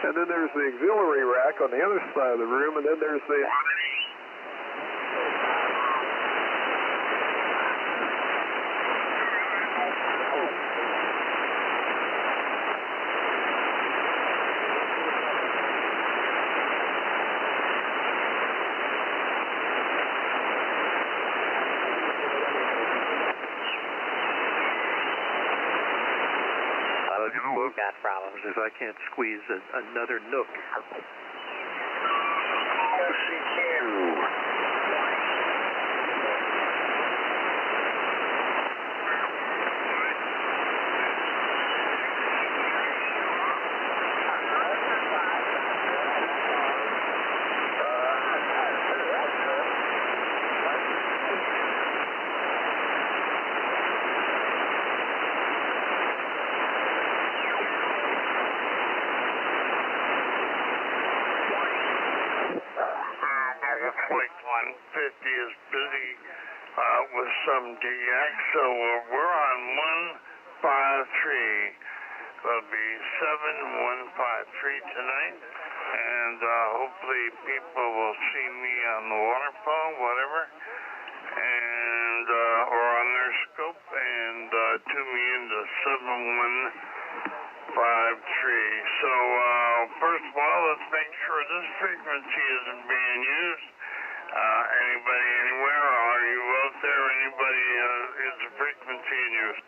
And then there's the auxiliary rack on the other side of the room, and then there's the... We've got problems if I can't squeeze another nook. Flight 150 is busy with some DX, so we're on 153. It'll be 7153 tonight, and hopefully people will see me on the waterfall, whatever, and or on their scope, and tune me into 7153. So first of all, let's make sure this frequency isn't being used. Anybody anywhere? Are you out there? Anybody is the frequency in use?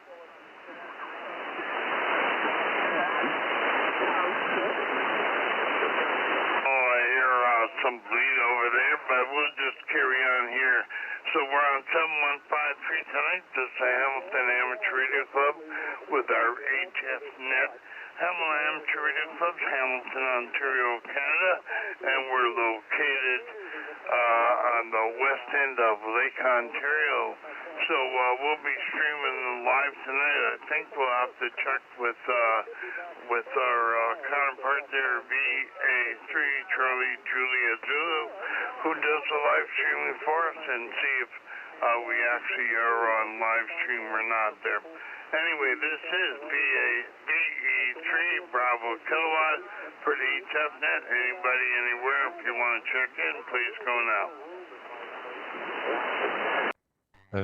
Oh, I hear some bleed over there, but we'll just carry on here. So we're on 7153 tonight. This is the Hamilton Amateur Radio Club with our HF Net. Hamilton Amateur Radio Club's Hamilton, Ontario, Canada, and we're located on the west end of Lake Ontario. So we'll be streaming live tonight. I think we'll have to check with our counterpart there, VA3 Charlie Juliet Zulu, who does the live streaming for us, and see if we actually are on live stream or not there. Anyway, this is VE3 Bravo Kilowatt for the HFNet. Anybody anywhere, if you want to check in, please go now.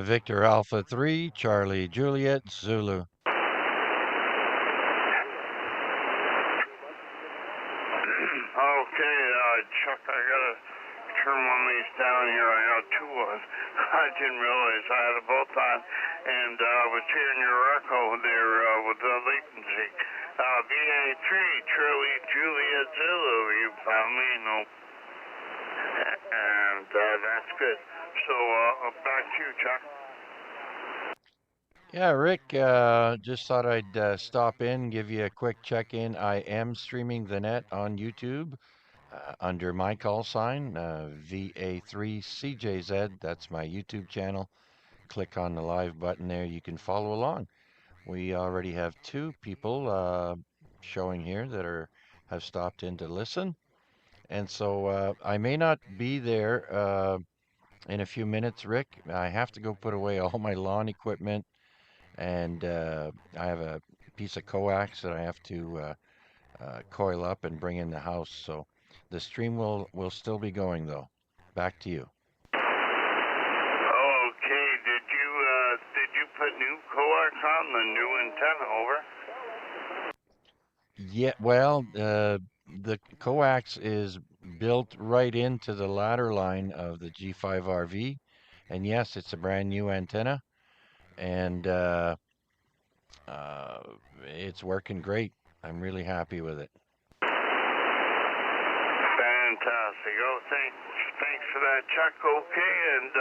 Victor Alpha 3, Charlie Juliet Zulu. Okay, Chuck, I gotta turn one of these down here. I have two of I didn't realize I had it both on, and I was hearing your echo there with the latency. VA3 Charlie Juliet Zulu, you found me? No. And that's good. So back to you, Chuck. Yeah, Rick, just thought I'd stop in, give you a quick check-in. I am streaming the net on YouTube under my call sign, VA3CJZ. That's my YouTube channel. Click on the live button there. You can follow along. We already have 2 people showing here that have stopped in to listen. And so I may not be there in a few minutes, Rick. I have to go put away all my lawn equipment. And I have a piece of coax that I have to coil up and bring in the house. So the stream will still be going, though. Back to you. Okay, did you put new coax on the new antenna? Over. Yeah, well, the coax is built right into the ladder line of the G5RV, and yes, it's a brand new antenna. And it's working great. I'm really happy with it. Fantastic. Oh, thanks for that, Chuck. Okay, and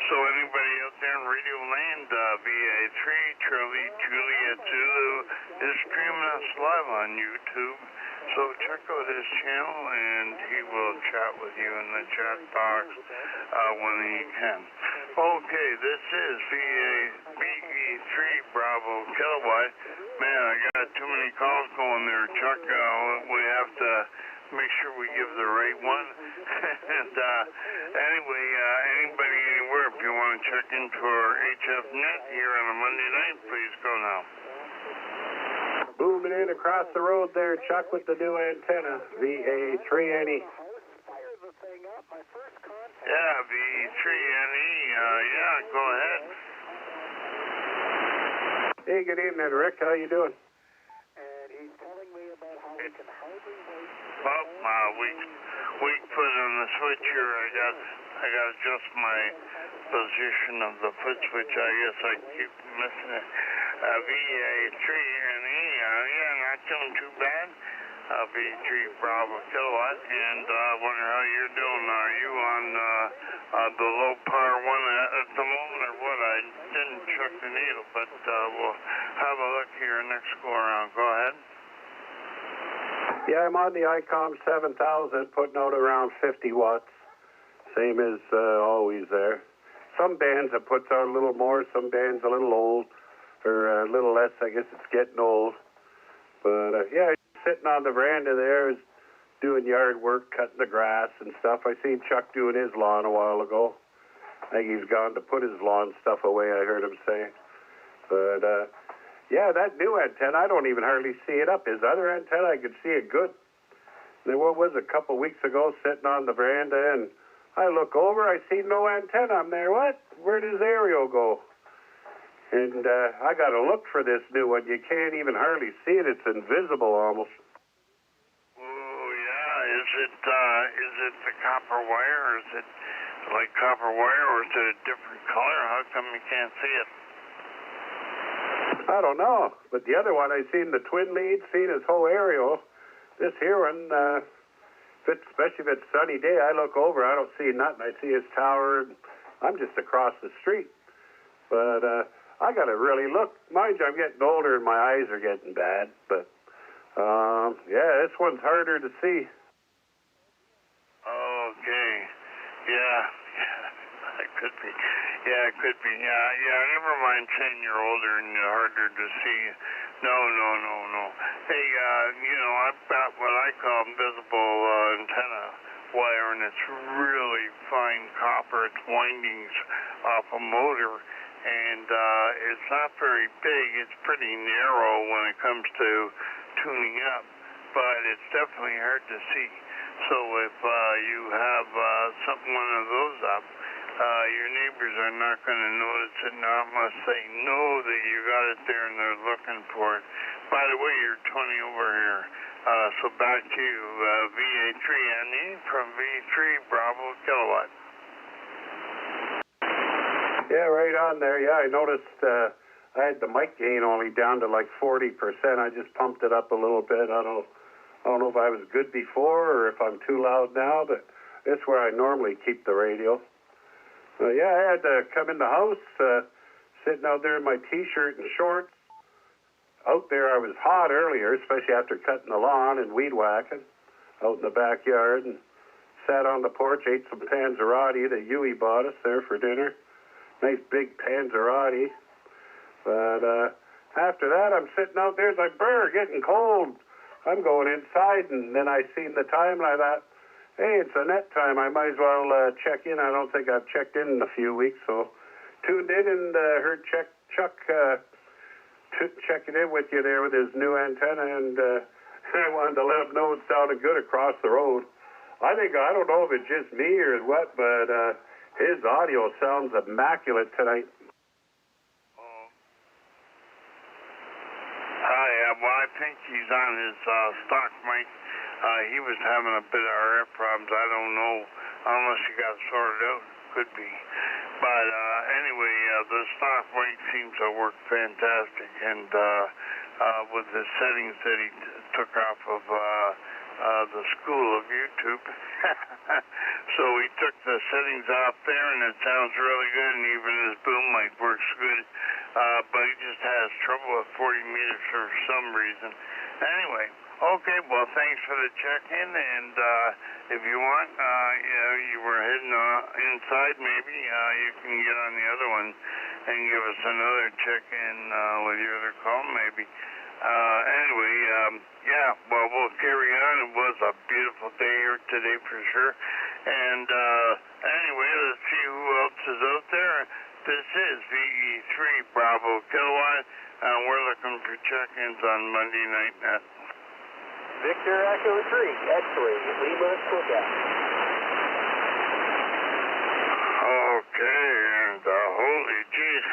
so anybody out there in Radio Land, VA3 Charlie Juliet Zulu is streaming us live on YouTube. So check out his channel, and he will chat with you in the chat box when he can. Okay, this is VE3 Bravo Kilowatt. Man, I got too many calls going there, Chuck. We have to make sure we give the right one. And anyway, anybody anywhere, if you want to check into our HF Net here on a Monday night, please go now. Booming in in across the road there, Chuck, with the new antenna, VA3NE. Yeah, VE3NE, yeah, go ahead. Hey, good evening, Rick. How you doing? Well, weak foot on the switch here. I got to adjust my position of the foot switch. I guess I keep missing it. VA3NE, yeah, not doing too bad. V3 Bravo kilowatt, and wonder how you're doing. Are you on the low power one at the moment, or what? I didn't check the needle, but we'll have a look here next go around. Go ahead. Yeah, I'm on the ICOM 7000, putting out around 50 watts. Same as always there. Some bands it puts out a little more, some bands a little old, or a little less. I guess it's getting old. But yeah, sitting on the veranda there is doing yard work, cutting the grass and stuff. I seen Chuck doing his lawn a while ago. I think he's gone to put his lawn stuff away, I heard him say. But yeah, that new antenna, I don't even hardly see it up. His other antenna, I could see it good. Then what was it, a couple weeks ago, sitting on the veranda, and I look over, I see no antenna. I'm there, what? Where does aerial go? And I got to look for this new one. You can't even hardly see it. It's invisible almost. Oh, yeah. Is it the copper wire, or is it like copper wire, or is it a different color? How come you can't see it? I don't know. But the other one, I seen the twin lead, seen his whole aerial. This here one, especially if it's sunny day, I look over, I don't see nothing. I see his tower. I'm just across the street. But I got to really look. Mind you, I'm getting older and my eyes are getting bad. But, yeah, this one's harder to see. Okay. Yeah. It could be. Yeah, it could be. Yeah, never mind saying you're older and harder to see. No. Hey, I've got what I call invisible antenna wire, and it's really fine copper. It's windings off a motor, and it's not very big. It's pretty narrow when it comes to tuning up, but it's definitely hard to see. So if you have one of those up, your neighbors are not going to notice it now unless they know that you got it there and they're looking for it. By the way, you're 20 over here. So back to you, VA3NE from V3 Bravo kilowatt. Yeah, right on there. Yeah, I noticed I had the mic gain only down to like 40%. I just pumped it up a little bit. I don't know if I was good before or if I'm too loud now, but that's where I normally keep the radio. Yeah, I had to come in the house, sitting out there in my T-shirt and shorts. Out there, I was hot earlier, especially after cutting the lawn and weed whacking out in the backyard, and sat on the porch, ate some panzerotti that Huey bought us there for dinner. Nice big panzerotti. But after that, I'm sitting out there, it's like, brr, getting cold. I'm going inside, and then I seen the time, and I thought, hey, it's a net time. I might as well check in. I don't think I've checked in a few weeks, so tuned in and heard Chuck checking in with you there with his new antenna, and I wanted to let him know it sounded good across the road. I don't know if it's just me or what, but his audio sounds immaculate tonight. Well, I think he's on his stock mic. He was having a bit of RF problems. I don't know, unless he got sorted out. Could be. But anyway, the stock mic seems to work fantastic. And with the settings that he took off of the school of YouTube. So he took the settings off there, and it sounds really good, and even his boom mic works good. But he just has trouble with 40 meters for some reason. Anyway, okay, well, thanks for the check-in, and if you want, you were heading inside maybe, you can get on the other one and give us another check-in with your other call maybe. Anyway, yeah, well, we'll carry on. It was a beautiful day here today for sure. And anyway, let's see who else is out there. This is VE3 Bravo kilowatt We're looking for check-ins on Monday night, Matt. Victor Echo 3, X-ray, Lima, Cookout. Okay, and holy geez.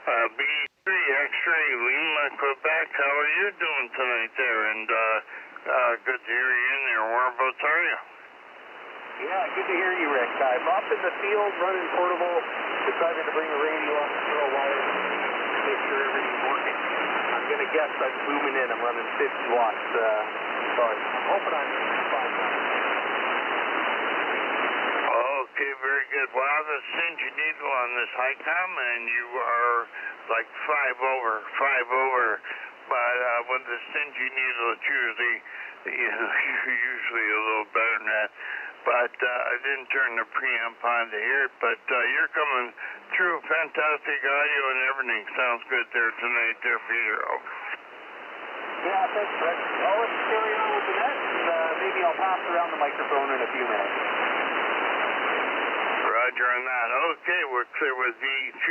B3 X-ray, Lima, Quebec, how are you doing tonight there? And good to hear you in there. Whereabouts are you? Yeah, good to hear you, Rick. I'm up in the field running portable. Decided to bring the radio up and throw a wire to make sure everything's working. I'm going to guess I'm booming in. I'm running 50 watts. So I'm hoping I'm fine now. Okay, very good. Well, I was changing needle on this HICOM, and you are like 5 over. But with the stingy needle, it's usually, you're usually a little better than that. But I didn't turn the preamp on to hear it. But you're coming through fantastic audio and everything. Sounds good there tonight, there, Peter. Yeah, thanks, Rick. Well, let's carry on with the net, and maybe I'll pass around the microphone in a few minutes. Roger on that. Okay, we're clear with V3XLQ,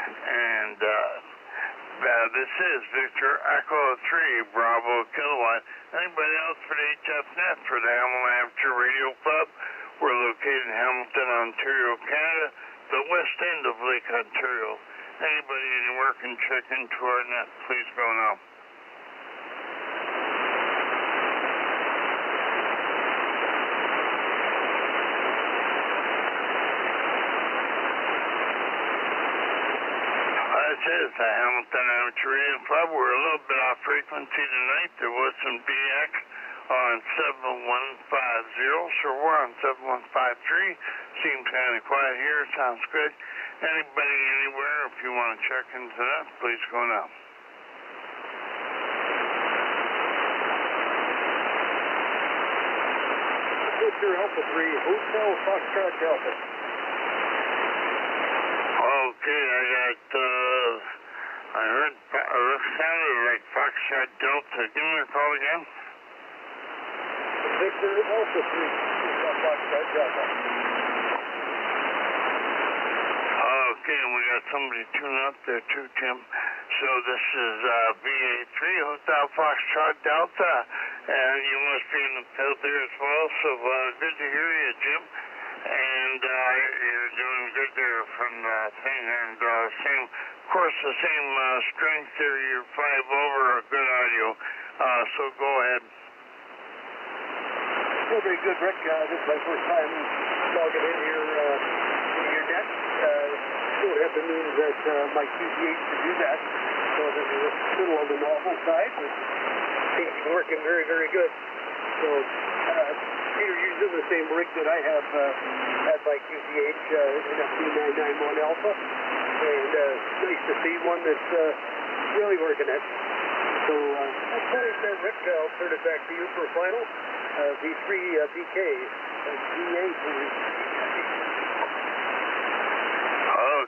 and this is Victor Echo 3 Bravo Kilowatt. Anybody else for the HFNet for the Hamilton Amateur Radio Club? We're located in Hamilton, Ontario, Canada, the west end of Lake Ontario. Anybody anywhere can check into our net. Please go now. This is the Hamilton Amateur Radio Club. We're a little bit off frequency tonight. There was some BX on 7150, so we're on 7153. Seems kind of quiet here. Sounds good. Anybody anywhere, if you want to check into that, please go now. Victor Alpha 3, Hotel Foxtrot Delta. Okay, I heard, it sounded like Foxtrot Delta. Give me a call again. Victor Alpha 3, Hotel Foxtrot Delta. Okay, and we got somebody tuning up there too, Tim. So this is VA3 Hotel Foxtrot Delta, and you must be in the field there as well. So good to hear you, Jim. And you're doing good there from the thing, and same, of course, the same strength there. You're 5 over, good audio. So go ahead. Well, very good, Rick. This is my first time logging in here in your net. Don't have the means that my QTH to do that. So this is a little on the novel side, but seems to be working very, very good. So Peter using the same rig that I have at my QTH, an FD991 Alpha, and nice to see one that's really working it. So that's plenty there, Rick. I'll turn it back to you for a final. VE3BK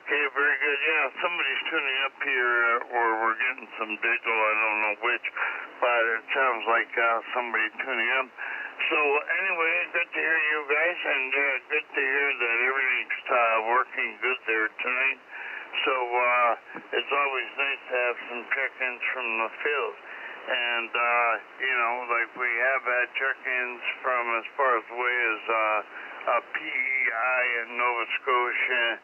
Okay, very good. Yeah, somebody's tuning up here, or we're getting some digital, I don't know which, but it sounds like somebody tuning up. So anyway, good to hear you guys, and good to hear that everything's working good there tonight. So it's always nice to have some check-ins from the field. And, you know, like we have had check-ins from as far away as PEI in Nova Scotia,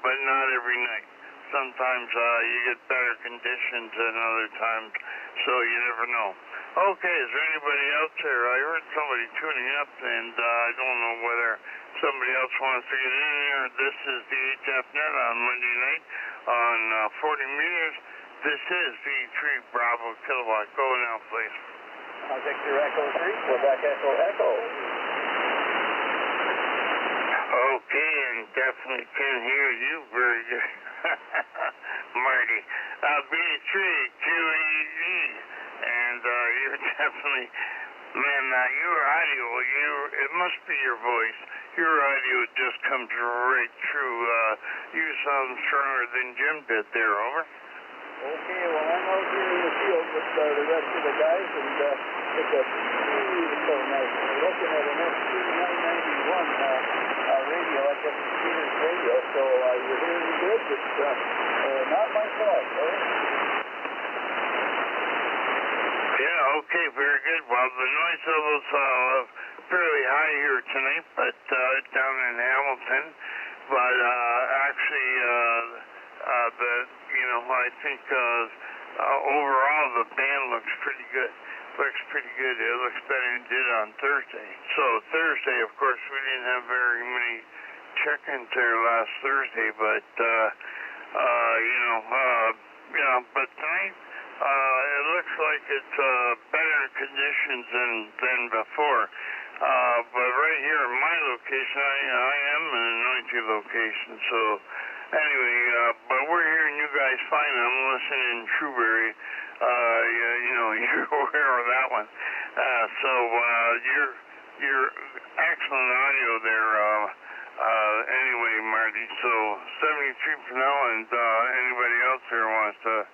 but not every night. Sometimes you get better conditions than other times, so you never know. Okay, is there anybody else there? I heard somebody tuning up, and I don't know whether somebody else wants to get in there. This is the HFNet on Monday night on 40 meters. This is V3 Bravo Kilowatt. Go now, please. Victor Echo 3, Quebec Echo Echo. Okay, and definitely can hear you very good. Marty. V3 QEE. And you're definitely, man, your audio, it must be your voice. Your audio just comes right through. You sound stronger than Jim did there, over. Okay, well, I'm out here in the field with the rest of the guys, and it's a beautiful night. We're looking at an FD991 on radio. I kept Peter's radio, so you're hearing me good. It's not my fault, right? Yeah, okay, very good. Well, the noise level's fairly high here tonight, but down in Hamilton. But actually, I think overall the band looks pretty good. It looks better than it did on Thursday. So Thursday, of course, we didn't have very many check-ins there last Thursday, but but tonight it looks like it's better conditions than before. But right here in my location, I am in a noisy location, so anyway, but we're hearing you guys fine. I'm listening in Shrewsbury. You're aware of that one. So you're excellent audio there. Anyway, Marty. So 73 for now, and anybody else here wants to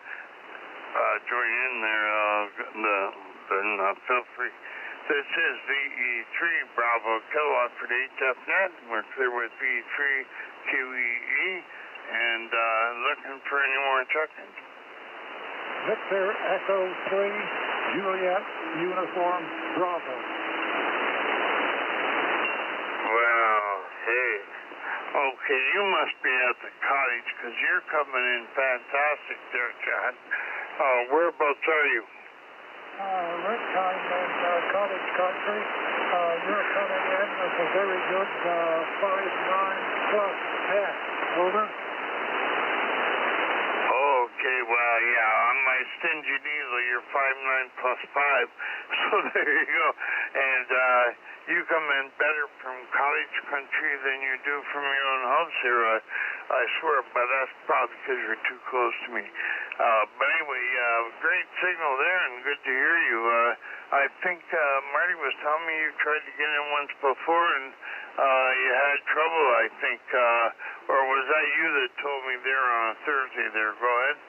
join in there, then feel free. This is VE3 Bravo Kilowatt for the HFNet. We're clear with VE3 QEE, and looking for any more check-ins. Victor Echo 3, Juliet, Uniform, Bravo. Well, hey. Okay, you must be at the cottage, because you're coming in fantastic there, John. Whereabouts are you? Rick, I'm in cottage country. You're coming in with a very good 5.9 plus 10. Over. Okay, well, yeah, on my stingy diesel, you're 5.9 plus 5, so there you go. And you come in better from cottage country than you do from your own house here, I swear, but that's probably because you're too close to me. But anyway, great signal there, and good to hear you. I think Marty was telling me you tried to get in once before, and you had trouble, I think. Or was that you that told me there on a Thursday there? Go ahead.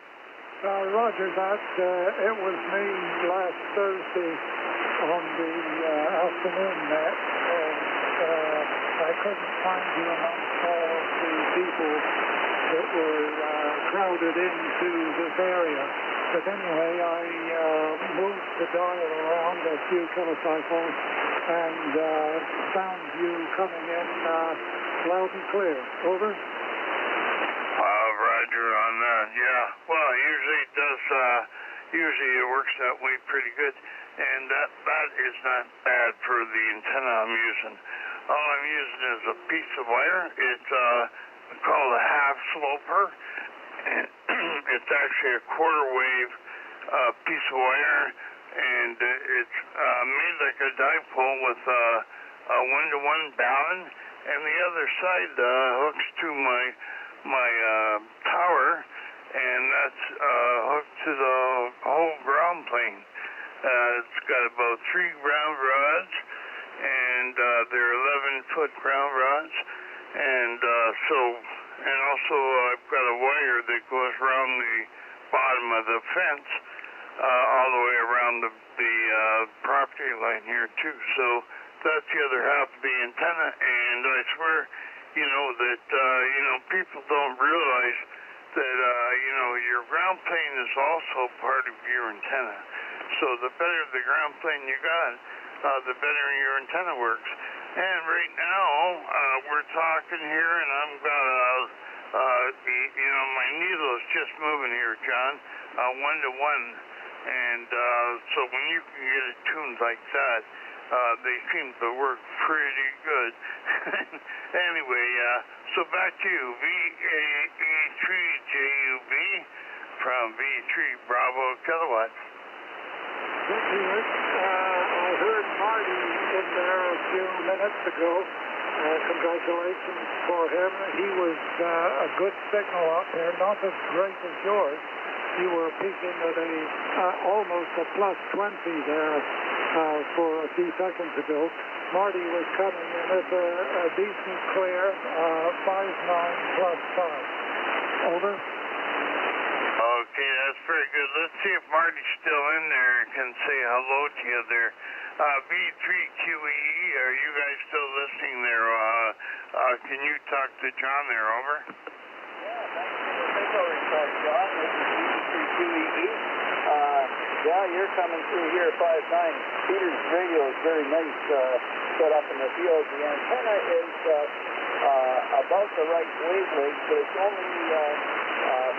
Roger that. It was me last Thursday on the afternoon net, and I couldn't find you amongst all of the people that were crowded into this area. But anyway, I moved the dial around a few kilocycles and found you coming in loud and clear. Over. Roger on that. Yeah. Well, usually it does. Usually it works that way pretty good, and that is not bad for the antenna I'm using. All I'm using is a piece of wire. It's called a half sloper, and it's actually a quarter wave piece of wire, and it's made like a dipole with a 1-to-1 balun, and the other side hooks to my tower, and that's hooked to the whole ground plane. It's got about 3 ground rods, and they're 11-foot ground rods, and also I've got a wire that goes around the bottom of the fence, all the way around the property line here too. So that's the other half of the antenna, and I swear, that people don't realize that your ground plane is also part of your antenna. So the better the ground plane you got, the better your antenna works. And right now, we're talking here, and I'm got my needle is just moving here, John, 1-to-1. And so when you can get it tuned like that, they seem to work pretty good. Anyway, so back to you, VA3JUB from VE3 Bravo Kilowatt. Thank you, Rick. I heard Marty in there a few minutes ago. Congratulations for him. He was a good signal up there, not as great as yours. You were peaking at almost a plus 20 there for a few seconds ago. Marty was coming in at a decent clear 5.9 plus 5. Over. Okay, that's very good. Let's see if Marty's still in there and can say hello to you there. V3QE, are you guys still listening there? Can you talk to John there, over? John, this is VE3QE. Yeah, you're coming through here at 5.9. Peter's radio is very nice set up in the field. The antenna is about the right wavelength, but it's only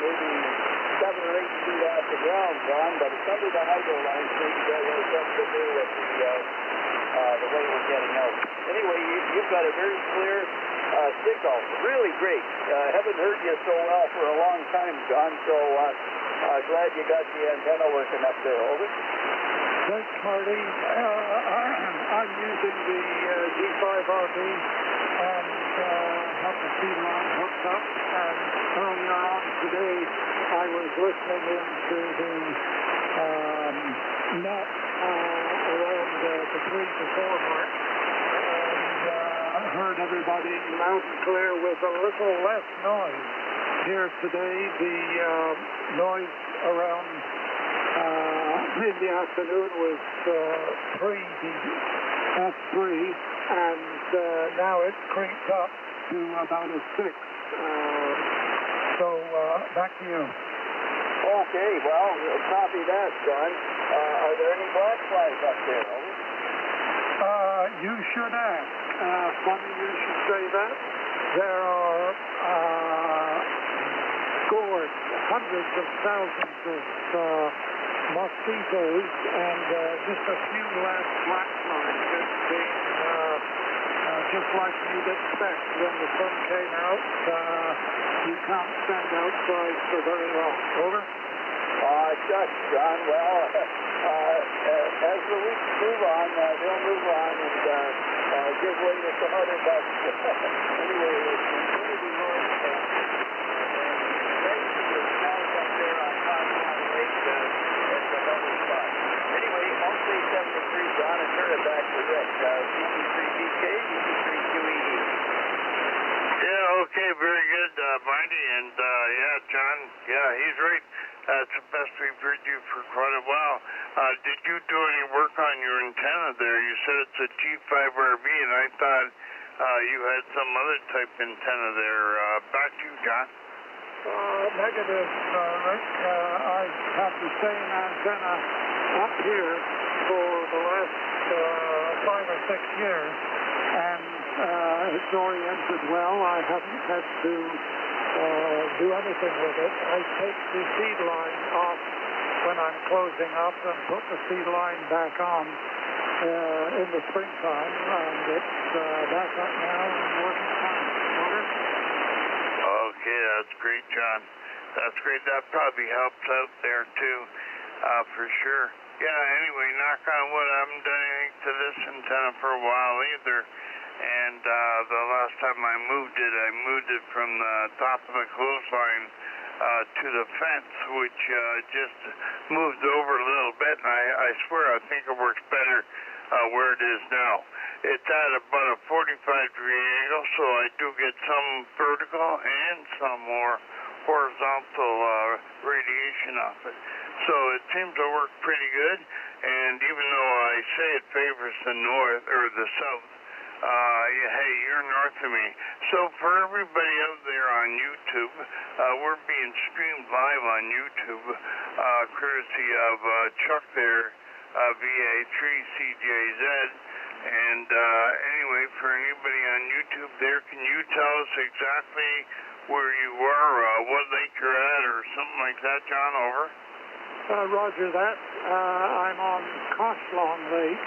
maybe 7 or 8 feet off the ground, John, but it's under the hydro line, so maybe that has something to do with the way we're getting out. Anyway, you've got a very clear signal. Really great. Haven't heard you so well for a long time, John, so glad you got the antenna working up there. Over. Thanks, Marty. I'm using the G5RD and have the feed line hooked up. And earlier on today, I was listening into the net around the 3 to 4 mark. And heard everybody loud and clear with a little less noise. Here today, the noise around in the afternoon was 3 dB, F3, and now it's creeped up to about a 6. So back to you. Okay, well, copy that, John. Are there any black flies up there? You should ask. Funny you should say that. There are scores, hundreds of thousands of mosquitoes and just a few last black flies. It's been just like you'd expect when the sun came out. You can't stand outside for very long. Over. Shucks, John. Well, as the weeks move on, they'll move on and give way to some other bugs. Anyway, it's incredibly noise. Thanks to the smells up there on Cottonwood Lake. It's another spot. Anyway, I'll say 73, John, and turn it back to Rick. VE3BK, VE3QE. Yeah, okay, very good, Marty. And, yeah, John, yeah, he's right. That's the best we've heard you for quite a while. Did you do any work on your antenna there? You said it's a G5RB, and I thought you had some other type antenna there. Back to you, John. Negative, Rick. I've had the same antenna up here for the last 5 or 6 years, and it's oriented well. I haven't had to do anything with it. I take the feed line off when I'm closing up and put the feed line back on in the springtime, and it's back up now and working fine. Over. Okay, that's great, John. That's great. That probably helps out there, too, for sure. Yeah, anyway, knock on wood, I haven't done anything to this antenna for a while either. And the last time I moved it from the top of the clothesline to the fence, which just moved over a little bit. And I swear, I think it works better where it is now. It's at about a 45-degree angle, so I do get some vertical and some more horizontal radiation off it. So it seems to work pretty good. And even though I say it favors the north or the south, hey, you're north of me. So for everybody out there on YouTube, we're being streamed live on YouTube, courtesy of Chuck there, VA3CJZ. And anyway, for anybody on YouTube there, can you tell us exactly where you are, what lake you're at, or something like that, John? Over. Roger that. I'm on Coshlong Lake,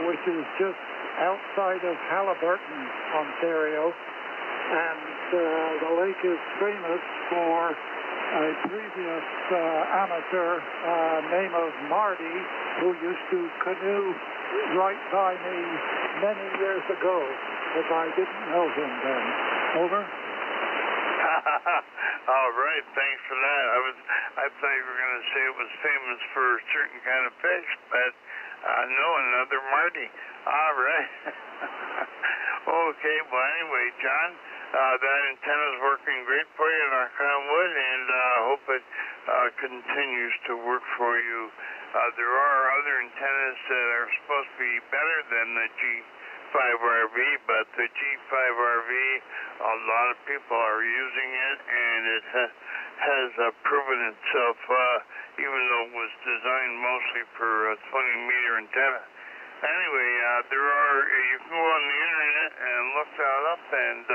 which is just outside of Haliburton, Ontario, and the lake is famous for a previous amateur name of Marty, who used to canoe right by me many years ago, but I didn't know him then. Over. All right, thanks for that. I thought you were going to say it was famous for a certain kind of fish, but no, another Marty. All right. Okay, well, anyway, John, that antenna's working great for you, knock on wood, and I hope it continues to work for you There are other antennas that are supposed to be better than the G5RV, but the G5RV, a lot of people are using it, and it has proven itself, even though it was designed mostly for a 20-meter antenna. Anyway, you can go on the internet and look that up, and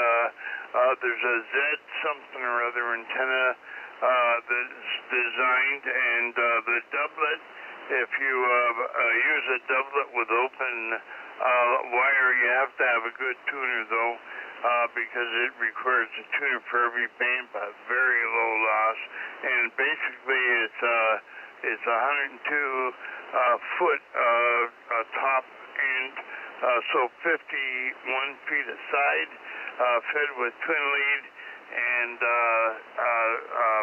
there's a Z something or other antenna that's designed, and the doublet, if you use a doublet with open wire, you have to have a good tuner, though, because it requires a tuner for every band, but very low loss, and basically it's 102 foot top end, so 51 feet aside, fed with twin lead and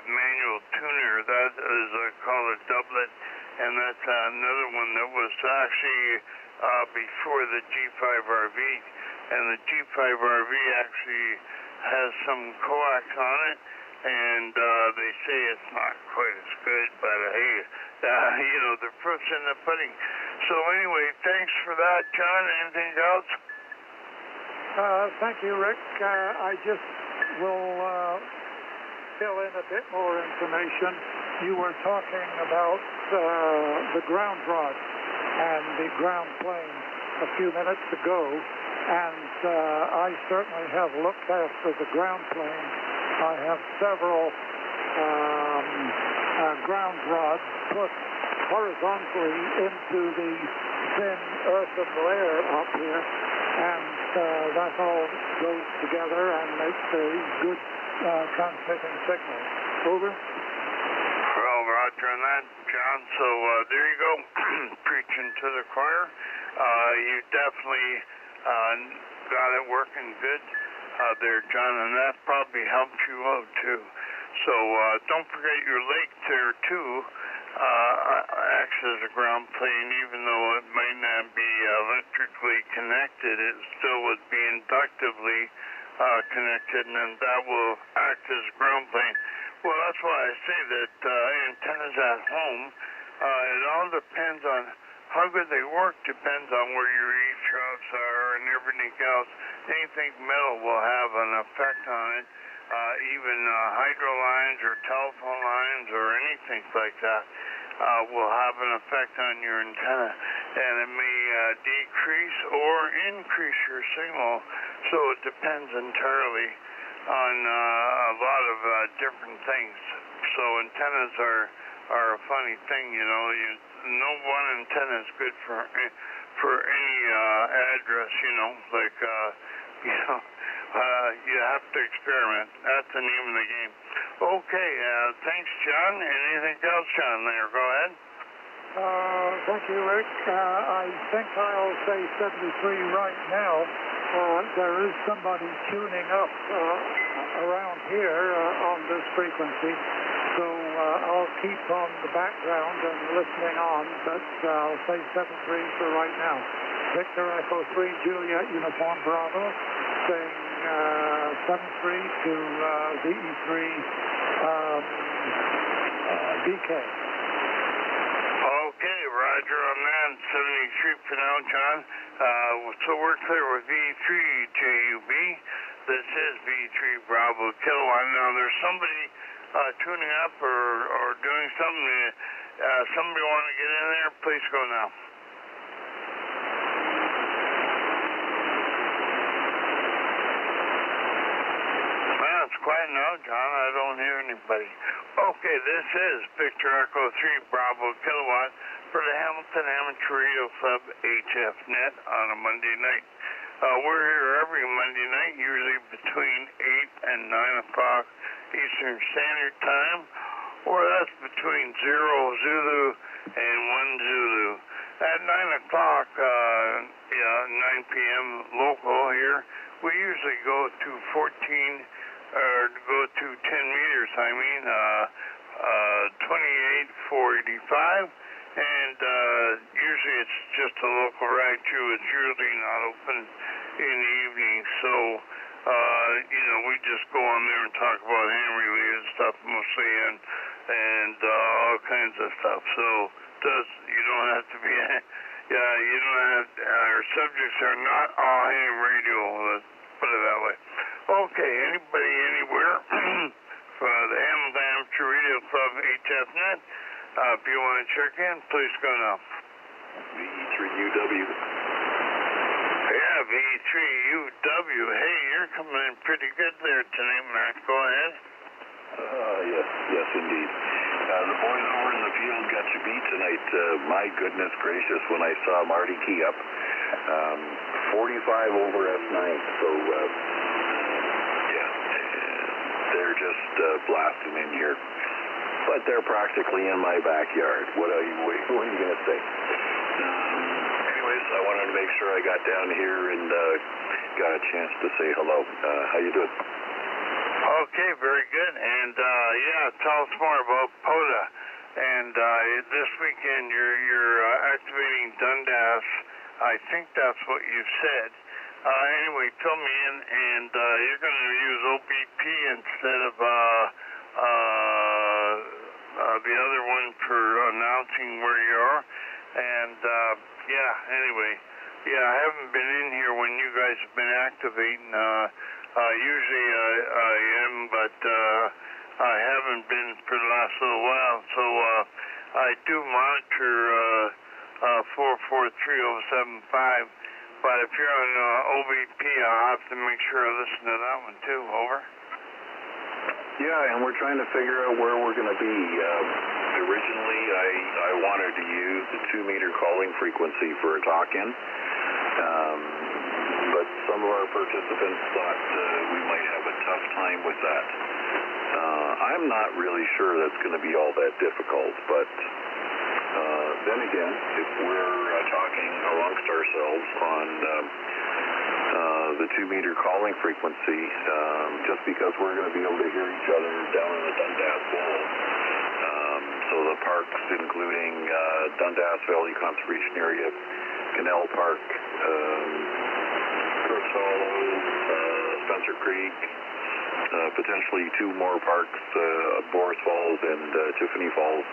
manual tuner. That is called a doublet, and that's another one that was actually before the G5RV, and the G5RV actually has some coax on it, and they say it's not quite as good, but hey, the proof's in the pudding. So anyway, thanks for that, John. Anything else? Thank you, Rick. I just will fill in a bit more information. You were talking about the ground rod and the ground plane a few minutes ago, and I certainly have looked after the ground plane. I have several ground rods put horizontally into the thin earthen layer up here, and that all goes together and makes a good transmitting signal. Over. Well, roger on that, John. So there you go, preaching to the choir. You definitely got it working good there, John, and that probably helps you out too. So don't forget your lake there too acts as a ground plane. Even though it might not be electrically connected, it still would be inductively connected, and that will act as a ground plane. Well, that's why I say that antennas at home, it all depends on how good they work, depends on where your eavesdrops are and everything else. Anything metal will have an effect on it. Even hydro lines or telephone lines or anything like that will have an effect on your antenna, and it may decrease or increase your signal. So it depends entirely on a lot of different things. So antennas are a funny thing, no one antenna is good for any address, like you have to experiment. That's the name of the game. Okay, thanks, John. Anything else, John, there? Go ahead. Thank you, Rick. I think I'll say 73 right now. There is somebody tuning up around here on this frequency, so I'll keep on the background and listening on, but I'll say 73 for right now. Victor Echo 3 Juliet Uniform Bravo, saying 73 to VE3BK. Okay, roger on that. 73 for now, John. So we're clear with VE3JUB. This is VE3 Bravo Kilowatt. Now there's somebody tuning up or doing something. Somebody want to get in there? Please go now. Quiet now, John. I don't hear anybody. Okay, this is Victor Echo 3 Bravo Kilowatt for the Hamilton Amateur Radio Club HFNet on a Monday night. We're here every Monday night, usually between 8 and 9 o'clock Eastern Standard Time, or that's between 0 Zulu and 1 Zulu. At 9 o'clock, 9 p.m. local here, we usually go to 10 meters, 28,485, and usually it's just a local ride too. It's usually not open in the evening, so we just go on there and talk about hand relay and stuff mostly, and all kinds of stuff. So You don't have to be. Yeah, you don't have. Our subjects are not all ham radio. Let's put it that way. Okay, anybody anywhere for the Hamilton Amateur Radio Club HFNet? If you want to check in, please go now. VE3UW. Yeah, VE3UW. Hey, you're coming in pretty good there tonight, Mark. Go ahead. Yes, indeed. The boys over in the field got you beat tonight. My goodness gracious, when I saw Marty key up. 45 over S9. So, they're just blasting in here. But they're practically in my backyard. What are you going to say? Anyways, I wanted to make sure I got down here and got a chance to say hello. How you doing? Okay, very good. And tell us more about POTA. And this weekend you're activating Dundas. I think that's what you said. Anyway, fill me in, and you're going to use OBP instead of the other one for announcing where you are. And anyway, I haven't been in here when you guys have been activating. Usually I am, but I haven't been for the last little while. So I do monitor 443.075. But if you're on OBP, I'll have to make sure I listen to that one too. Over. Yeah, and we're trying to figure out where we're going to be. Originally, I wanted to use the 2-meter calling frequency for a talk-in, but some of our participants thought we might have a tough time with that. I'm not really sure that's going to be all that difficult, but then again, if we're talking amongst ourselves on the 2-meter calling frequency, just because we're going to be able to hear each other down in the Dundas Bowl. So the parks, including Dundas Valley Conservation Area, Canal Park, Crooks Hollow, Spencer Creek, potentially 2 more parks, Boris Falls and Tiffany Falls,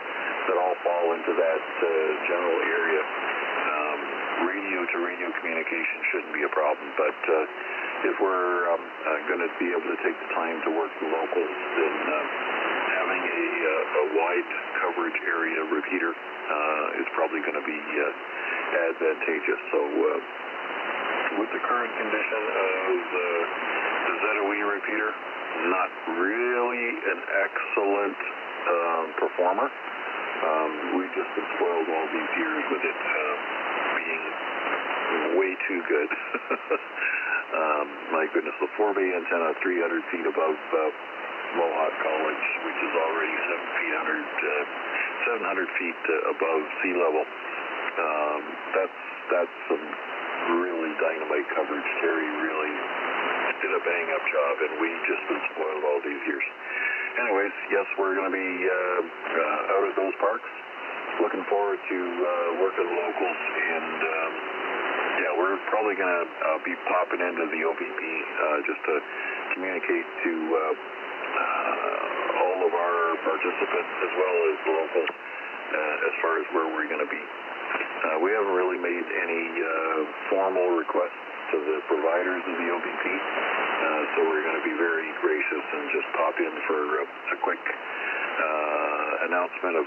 that all fall into that general area. Radio-to-radio communication shouldn't be a problem, but if we're going to be able to take the time to work the locals, then having a wide coverage area repeater is probably going to be advantageous. So with the current condition of the ZOE repeater, not really an excellent performer. We've just been spoiled all these years with it being way too good. My goodness, the 4-bay antenna 300 feet above Mohawk College, which is already 700 feet above sea level. That's some really dynamite coverage. Terry really did a bang-up job, and we've just been spoiled all these years. Anyways, yes, we're going to be out at those parks. Looking forward to working locals, and we're probably going to be popping into the OBP just to communicate to all of our participants as well as the locals as far as where we're going to be. We haven't really made any formal requests to the providers of the OBP, so we're going to be very gracious and just pop in for a quick announcement of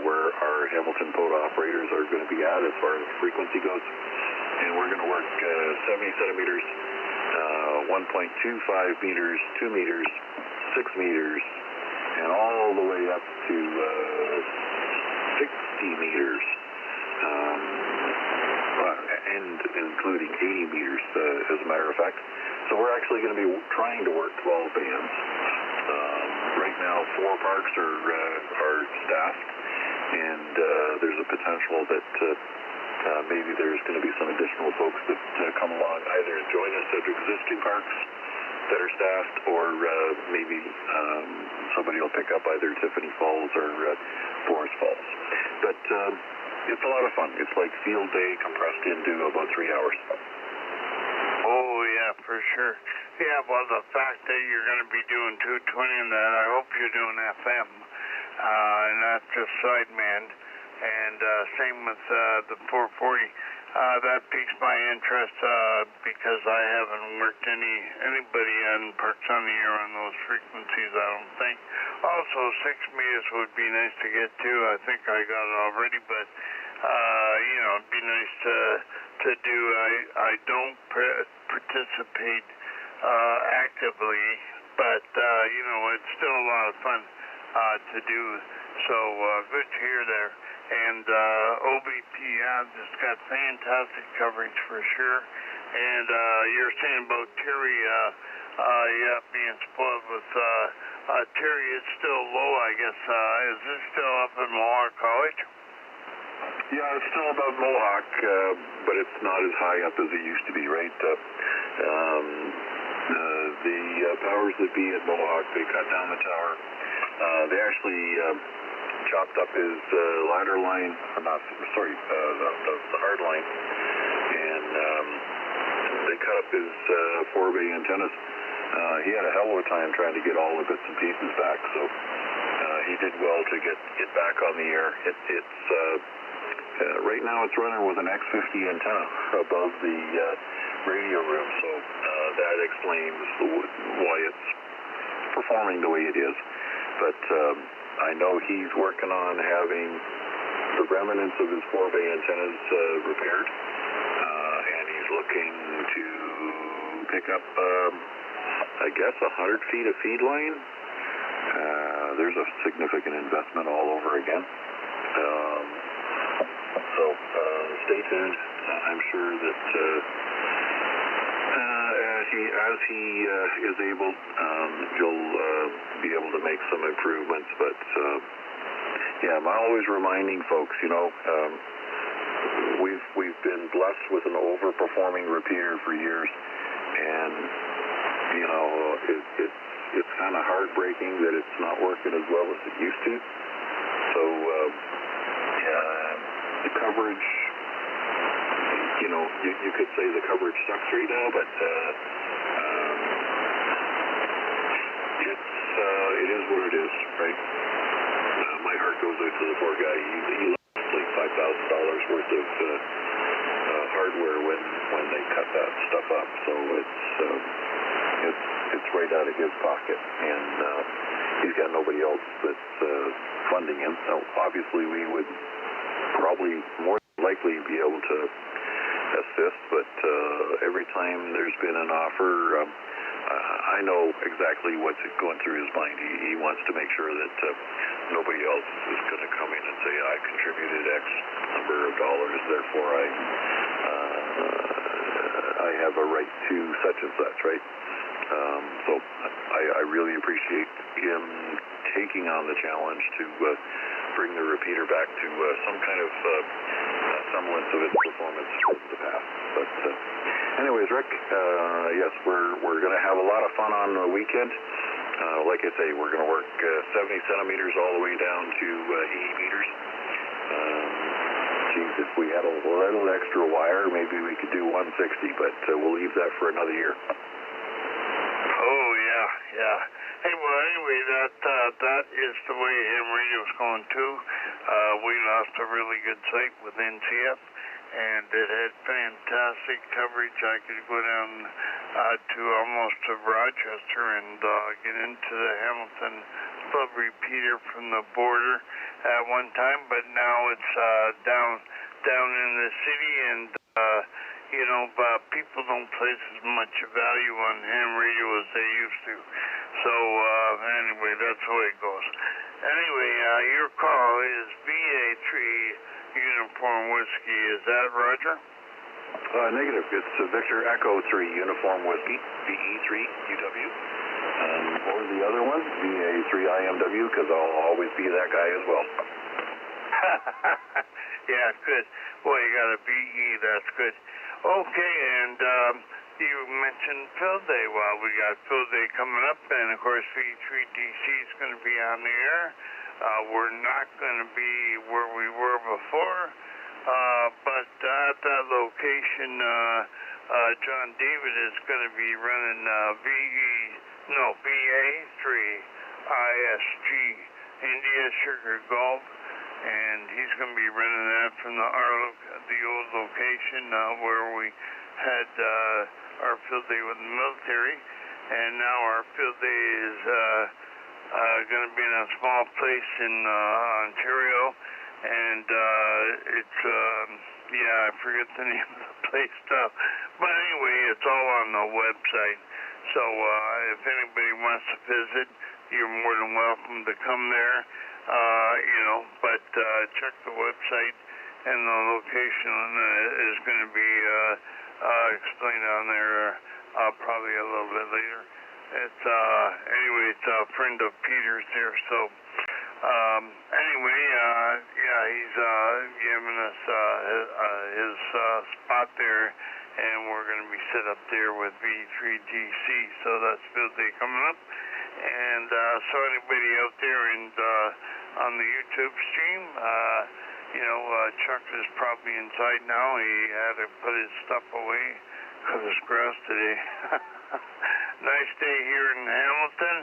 where our Hamilton POTA operators are going to be at as far as frequency goes. And we're going to work 70 centimeters, 1.25 meters, 2 meters, 6 meters, and all the way up to 60 meters. And including 80 meters, as a matter of fact. So we're actually going to be trying to work 12 bands. Right now, 4 parks are staffed, and there's a potential that maybe there's going to be some additional folks that come along, either join us at existing parks that are staffed, or maybe somebody will pick up either Tiffany Falls or Forest Falls. But it's a lot of fun. It's like field day compressed into about 3 hours. Oh, yeah, for sure. Yeah, well, the fact that you're going to be doing 220 in that, I hope you're doing FM, and not just sideband. and same with the 440. That piques my interest because I haven't worked anybody on parks on the air on those frequencies, I don't think. Also, 6 meters would be nice to get to. I think I got it already, but you know, it'd be nice to do. I don't participate actively, but you know, it's still a lot of fun to do. So good to hear there. And OBP, just got fantastic coverage for sure. And you're saying about Terry, being spoiled with Terry. It's still low, I guess. Is this still up in Mohawk College? Yeah, it's still above Mohawk, but it's not as high up as it used to be, right? The powers that be at Mohawk, they cut down the tower. They actually chopped up his ladder line, or not, sorry, the hard line, and they cut up his 4-bay antennas. He had a hell of a time trying to get all the bits and pieces back, so he did well to get back on the air. It's right now it's running with an X50 antenna above the radio room, so that explains why it's performing the way it is. But I know he's working on having the remnants of his 4-bay antennas repaired, and he's looking to pick up, I guess, 100 feet of feed line. There's a significant investment all over again. So stay tuned. I'm sure that as he is able, you'll be able to make some improvements. But yeah, I'm always reminding folks, you know, we've been blessed with an overperforming repeater for years, and you know, it's kind of heartbreaking that it's not working as well as it used to. So the coverage, you know, you could say the coverage sucks right now, but it is what it is, right? My heart goes out to the poor guy. He lost like $5,000 worth of hardware when they cut that stuff up. So it's right out of his pocket, and he's got nobody else that's funding him. Now, obviously, we would probably more likely be able to assist, but every time there's been an offer, I know exactly what's going through his mind. He wants to make sure that nobody else is going to come in and say, I contributed X number of dollars, therefore I have a right to such and such, right? So I really appreciate him taking on the challenge to bring the repeater back to some kind of semblance of its performance from the past. But anyways, Rick, yes, we're going to have a lot of fun on the weekend. Like I say, we're going to work 70 centimeters all the way down to 80 meters. Geez, if we had a little extra wire, maybe we could do 160, but we'll leave that for another year. Oh, yeah. Hey, well, anyway, that is the way ham radio's going, too. We lost a really good site with NCF, and it had fantastic coverage. I could go down to almost to Rochester and get into the Hamilton Club repeater from the border at one time, but now it's down in the city, and you know, people don't place as much value on ham radio as they used to. So anyway, that's the way it goes. Anyway, your call is VA3 Uniform Whiskey. Is that Roger? Negative. It's Victor Echo 3 Uniform Whiskey, VE3UW. Or the other one, VA3IMW, because I'll always be that guy as well. Yeah, good. Boy, you got a BE. That's good. Okay, and you mentioned Field Day. Well, we got Field Day coming up, and of course, VE3DC is going to be on the air. We're not going to be where we were before, but at that location, John David is going to be running VA3 ISG, India Sugar Golf, and he's going to be running that from the old location where we had our field day with the military, and now our field day is going to be in a small place in Ontario, and it's I forget the name of the place now, but anyway, it's all on the website. So if anybody wants to visit, you're more than welcome to come there. But check the website, and the location is going to be explained on there probably a little bit later. It's it's a friend of Peter's there, so he's giving us his spot there, and we're going to be set up there with VE3GC, so that's field day coming up. And so anybody out there and on the YouTube stream, Chuck is probably inside now. He had to put his stuff away because it's grass today. Nice day here in Hamilton,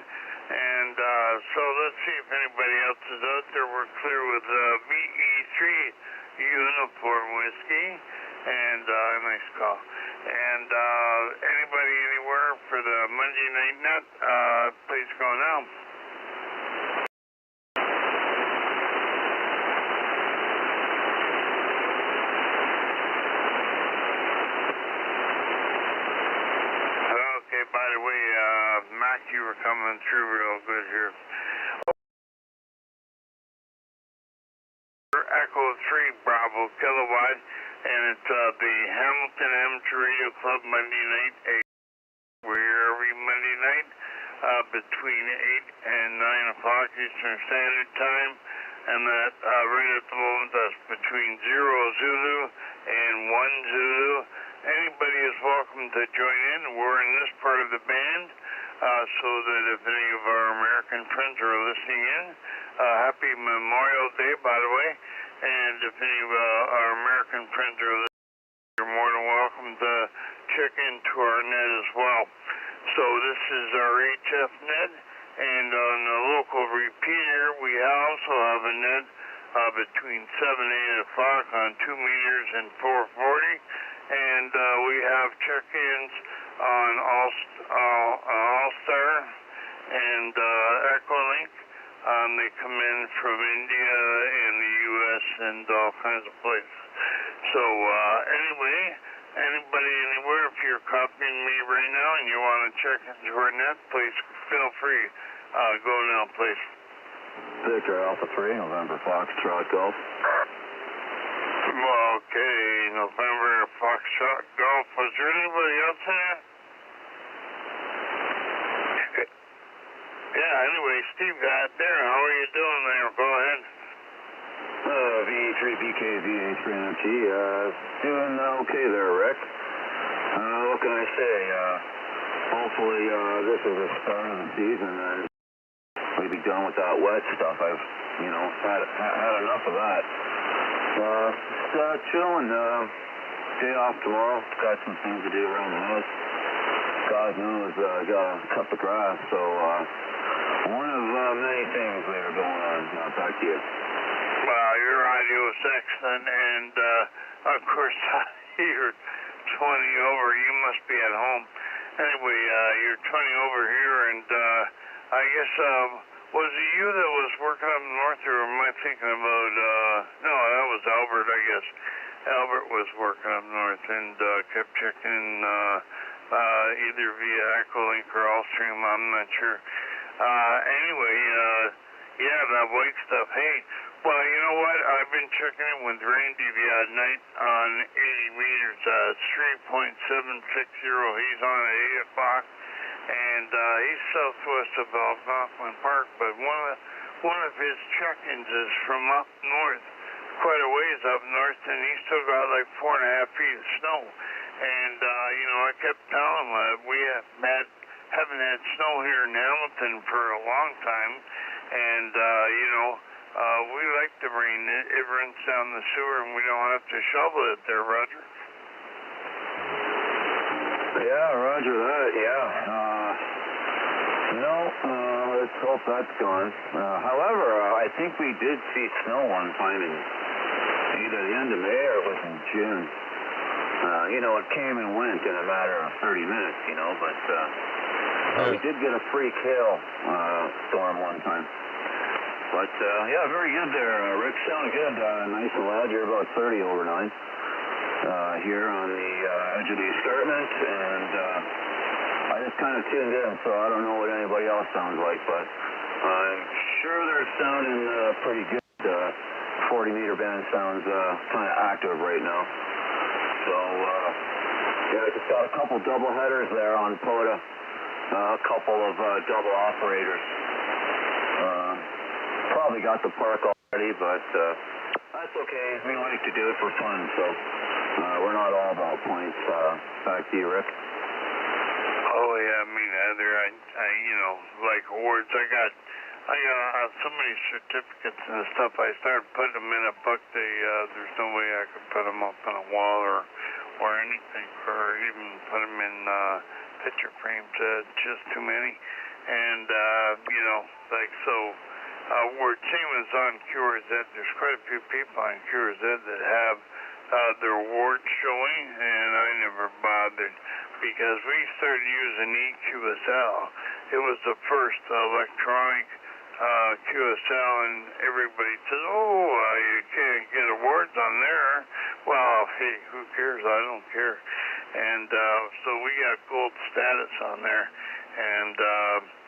and so let's see if anybody else is out there. We're clear with VE3 Uniform Whiskey, and nice call. And anybody anywhere for the Monday Night Nut, please go now. Okay, by the way, Mac, you were coming through real good here. Echo 3 Bravo Kilowatt, and it's the Hamilton Amateur Radio Club Monday night. We're here every Monday night between 8 and 9 o'clock Eastern Standard Time, and that right at the moment that's between 0 Zulu and 1 Zulu. Anybody is welcome to join in. We're in this part of the band, so that if any of our American friends are listening in, happy Memorial Day, by the way, and if any of our American friends are listening, you're more than welcome to check into our net as well. So this is our HF net, and on the local repeater, we also have a net between 7 and 8 o'clock on 2 meters and 440. And we have check-ins on All-Star and Echolink. They come in from India and the U.S. and all kinds of places. So anyway, anybody anywhere, if you're copying me right now and you want to check into our net, please feel free. Go now, please. Victor Alpha 3, November Foxtrot Golf. Okay, November Foxtrot Golf. Was there anybody else in there? Yeah, anyway, Steve got there. How are you doing there? Go ahead. VE3BK, VA3MT, doing okay there, Rick. What can I say? Hopefully this is the start of the season, and we'll be done with that wet stuff. I've, had enough of that. Just chilling. Day off tomorrow. Got some things to do around the house. God knows, gotta cut the grass. So one of many things we are going on. Back to you. Well, your audio is excellent, and of course you're 20 over. You must be at home. Anyway, you're 20 over here, and I guess was it you that was working up north, or am I thinking about, no, that was Albert, I guess. Albert was working up north and kept checking either via Echolink or Allstream, I'm not sure. Anyway, that white stuff. Hey, well, you know what? I've been checking in with Randy the other night on 80 meters, 3.760. He's on at 8 o'clock. And he's southwest of Algonquin Park, but one of his check-ins is from up north, quite a ways up north, and he's still got like 4.5 feet of snow. And I kept telling him we haven't had snow here in Hamilton for a long time, and we like the rain. It runs down the sewer, and we don't have to shovel it there, Roger. Yeah, roger that, yeah. let's hope that's gone. However, I think we did see snow one time in either the end of May or it was in June. You know, it came and went in a matter of 30 minutes, you know, but we did get a freak hail storm one time. But, yeah, very good there, Rick. Sound good. Nice and loud. You're about 30 over 9 here on the edge of the escarpment, and I just kind of tuned in, so I don't know what anybody else sounds like, but I'm sure they're sounding pretty good. 40-meter band sounds kind of active right now. So, yeah, I just got a couple double headers there on POTA, a couple of double operators. Probably got the park already, but that's okay. We like to do it for fun, so we're not all about points. Back to you, Rick. Oh yeah, me neither. I you know, like awards. I got so many certificates and stuff. I started putting them in a book. There's no way I could put them up on a wall or anything, or even put them in picture frames. Just too many. And you know, like so. Where same as on QRZ, there's quite a few people on QRZ that have their awards showing, and I never bothered because we started using EQSL. It was the first electronic QSL, and everybody says, "Oh, you can't get awards on there." Well, hey, who cares? I don't care. And so we got gold status on there, and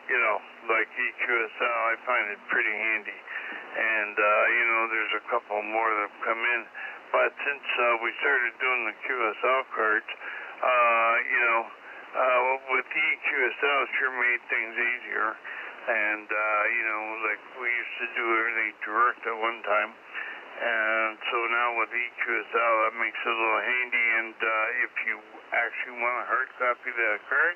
you know, like EQSL, I find it pretty handy. And, you know, there's a couple more that have come in. But since we started doing the QSL cards, you know, with the EQSL, it sure made things easier. And, you know, like we used to do everything direct at one time. And so now with EQSL, that makes it a little handy. And if you actually want a hard copy of that card,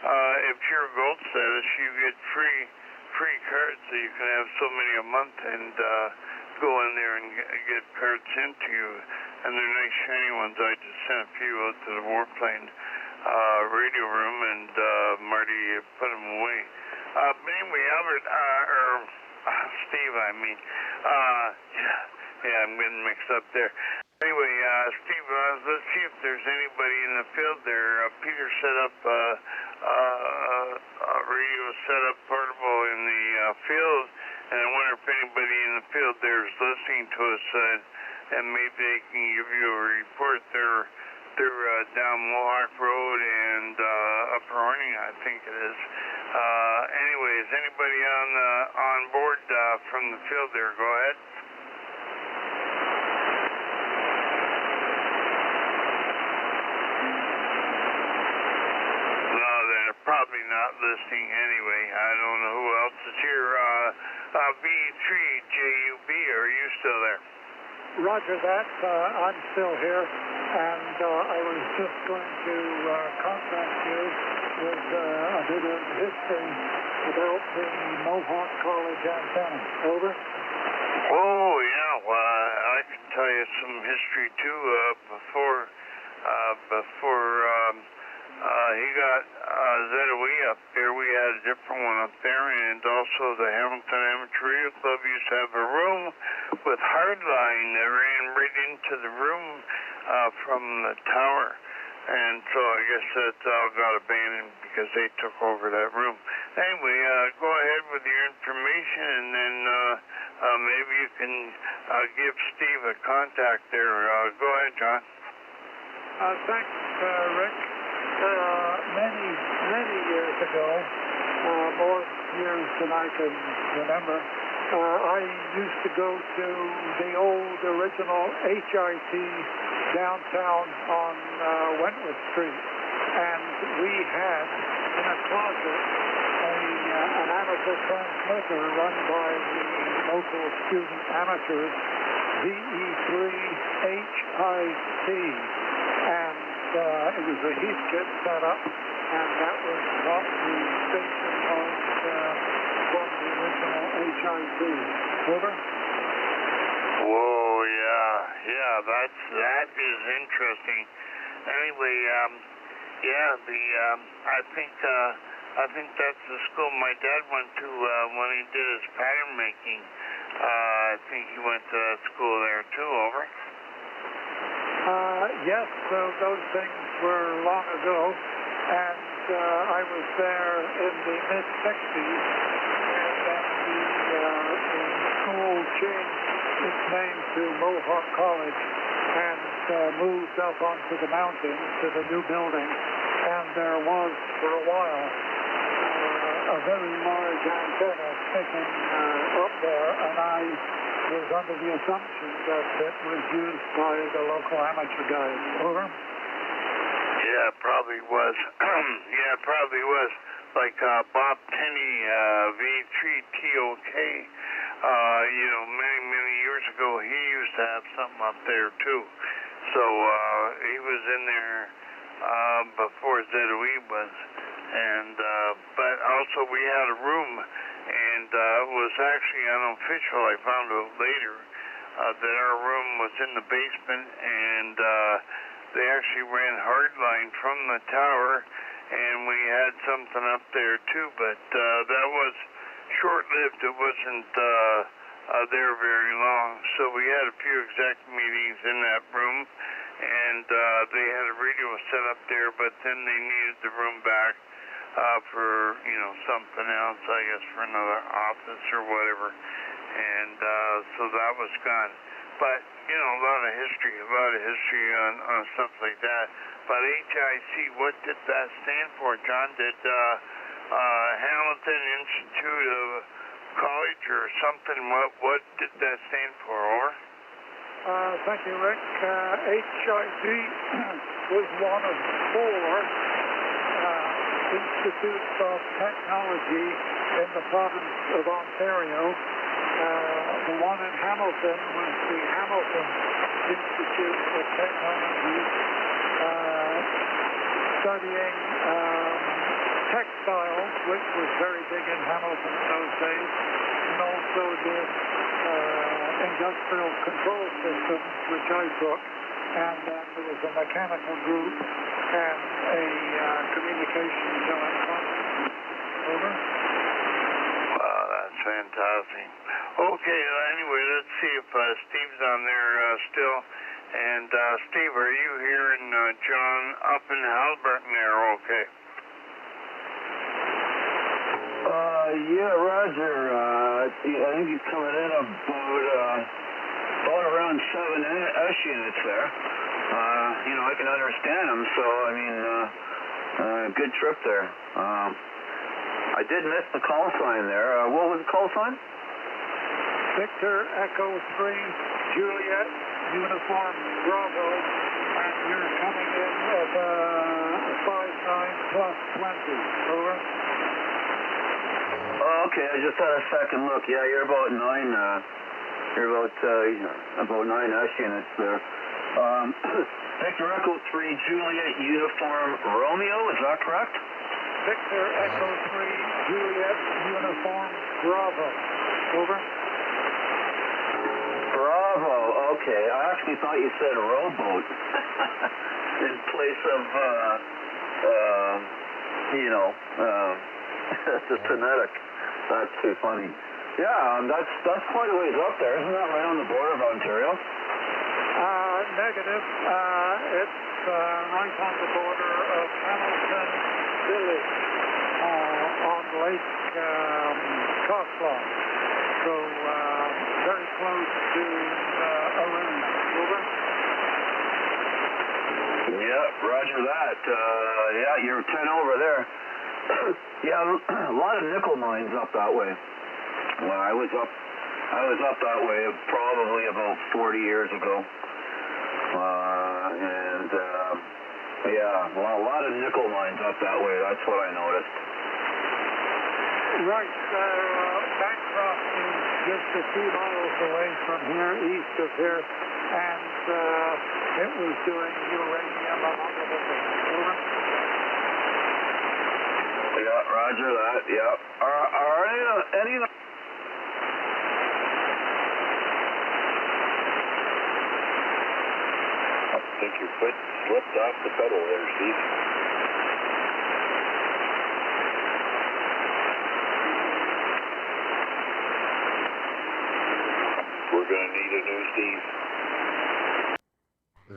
if you're gold status, you get free cards, so you can have so many a month and go in there and get cards sent to you. And they're nice shiny ones. I just sent a few out to the warplane radio room, and Marty put them away. But anyway, Albert, or Steve, I mean, yeah, I'm getting mixed up there. Anyway, Steve, let's see if there's anybody in the field there. Peter set up radio setup portable in the field, and I wonder if anybody in the field there is listening to us, and maybe they can give you a report. They're down Mohawk Road and Upper Horning, I think it is. Anyway, is anybody on board from the field there? Go ahead. Probably not listening anyway. I don't know who else is here. VE3JUB, are you still there? Roger that. I'm still here, and I was just going to contact you with a bit of history about the Mohawk College antenna. Over. Oh, yeah. Well, I can tell you some history, too. Before he got ZOE up there, we had a different one up there, and also the Hamilton Amateur Radio Club used to have a room with hardline that ran right into the room from the tower. And so I guess that all got abandoned because they took over that room. Anyway, go ahead with your information, and then maybe you can give Steve a contact there. Go ahead, John. Thanks, Rick. Many years ago, more years than I can remember, I used to go to the old original HIT downtown on Wentworth Street, and we had in a closet an amateur transmitter run by the local student amateurs, VE3HIT, and it was a heat kit set up, and that was what the station was from the original HIT. Over. Whoa, yeah, that is interesting. Anyway, yeah, I think I think that's the school my dad went to when he did his pattern making. I think he went to that school there too, over. Yes, those things were long ago, and I was there in the mid-60s, and then the school changed its name to Mohawk College and moved up onto the mountains to the new building, and there was, for a while, a very large antenna sticking up there, and I was under the assumption that it was used by the local amateur guys. Over? Yeah, it probably was. Yeah, it probably was. Like Bob Tenney, VE3TOK, many years ago, he used to have something up there too. So he was in there before ZOE was. And but also we had a room, and it was actually unofficial. I found out later that our room was in the basement, and they actually ran hardline from the tower, and we had something up there too. But that was short-lived. It wasn't there very long. So we had a few exec meetings in that room, and they had a radio set up there, but then they needed the room back. For, something else, I guess, for another office or whatever. And so that was gone. But, a lot of history on stuff like that. But HIC, what did that stand for, John? Did Hamilton Institute of College or something, what did that stand for, over? Thank you, Rick. HIC was one of 4 institutes of technology in the province of Ontario. The one in Hamilton was the Hamilton Institute of Technology, studying textiles, which was very big in Hamilton in those days, and also did industrial control systems, which I took. And then there was a mechanical group and a communications electronics. Over. Wow, that's fantastic. Okay, anyway, let's see if Steve's on there still. And Steve, are you hearing John up in Haliburton there? Okay. Yeah, Roger. I think he's coming in about around 7-ish units there. I can understand him, so, good trip there. I did miss the call sign there. What was the call sign? Victor Echo 3, Juliet, Uniform Bravo, and you're coming in at 59 plus 20. Over. Okay, I just had a second look. Yeah, you're about 9. You're about 9-ish units there. Victor Echo 3, Juliet, Uniform Romeo, is that correct? Victor Echo 3, Juliet, Uniform Bravo. Over. Bravo, okay. I actually thought you said rowboat in place of, the phonetic. That's too funny. Yeah, that's quite a ways up there. Isn't that right on the border of Ontario? Negative. It's right on the border of Hamilton Village on Lake Coxlaw. So very close to Owen. Over. Yeah, roger that. Yeah, you're 10 over there. Yeah, a lot of nickel mines up that way. Well, I was up that way probably about 40 years ago. Yeah, well, a lot of nickel mines up that way. That's what I noticed. Right. Bancroft is just a few miles away from here, east of here, and it was doing uranium among other things. Over. Yeah, roger that. Yeah. Are any I think your foot slipped off the pedal there, Steve. We're going to need a new Steve.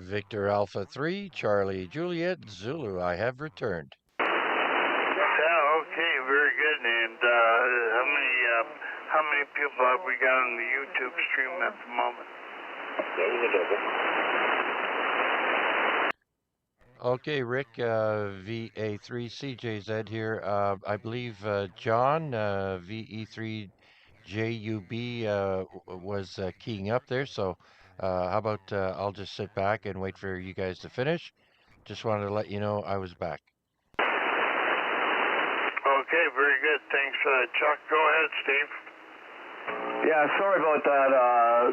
Victor Alpha 3, Charlie Juliet Zulu, I have returned. Yeah, okay, very good. And how many people have we got on the YouTube stream at the moment? That was a double. Okay, Rick, VA3CJZ here. I believe John, VE3JUB, was keying up there. So how about I'll just sit back and wait for you guys to finish. Just wanted to let you know I was back. Okay, very good. Thanks, Chuck. Go ahead, Steve. Yeah, sorry about that. I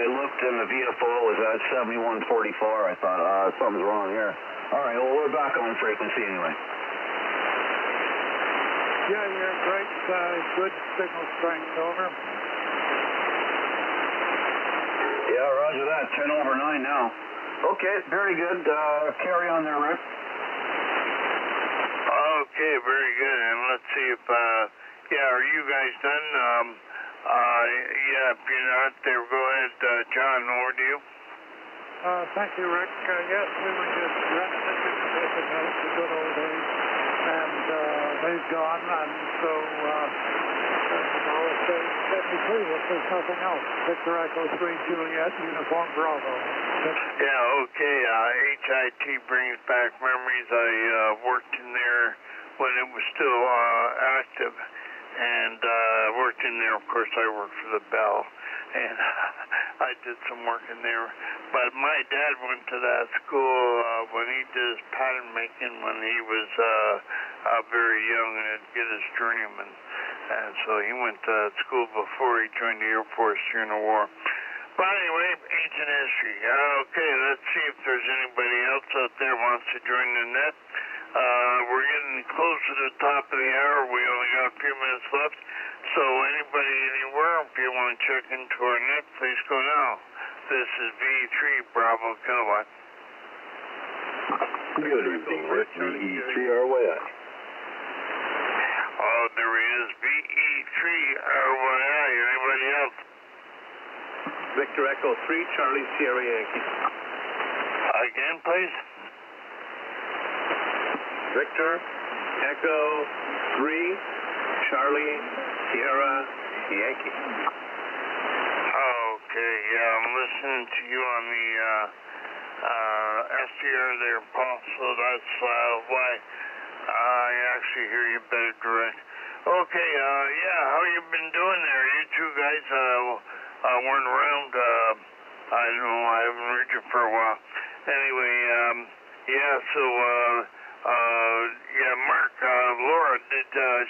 looked and the VFO was at 7144. I thought something's wrong here. All right, well, we're back on frequency anyway. Yeah, you're great. Good signal strength, over. Yeah, roger that. 10 over 9 now. Okay, very good. Carry on there, Rick. Okay, very good. And let's see if, are you guys done? Yeah, if you're not there, go ahead, John, over to you. Thank you, Rick. Yes, we were just reminiscing about the good old days, and they've gone, and so it's 73 if there's nothing else. Victor Echo 3 Juliet, Uniform Bravo. Yeah, okay, HIT brings back memories. I worked in there when it was still active, and worked in there. Of course, I worked for the Bell, and I did some work in there. But my dad went to that school when he did his pattern making when he was very young and had get his journeyman. And so he went to school before he joined the Air Force during the war. But anyway, ancient history. Okay, let's see if there's anybody else out there who wants to join the net. We're getting close to the top of the hour. We only got a few minutes left. So anybody anywhere, if you want to check into our net, please go now. This is VE3 Bravo Kilowatt. Good evening, Rick. VE3RYI. Oh, there he is. VE3RYI. Anybody else? Victor Echo 3, Charlie Sierra Yankee. Again, please. Victor Echo 3, Charlie Sierra Yankee. Okay, yeah, I'm listening to you on the SDR there, Paul, so that's why I actually hear you better direct. Okay, yeah, how you been doing there? You two guys weren't around. I don't know, I haven't heard you for a while. Anyway, yeah, so, yeah, Mark, Laura, did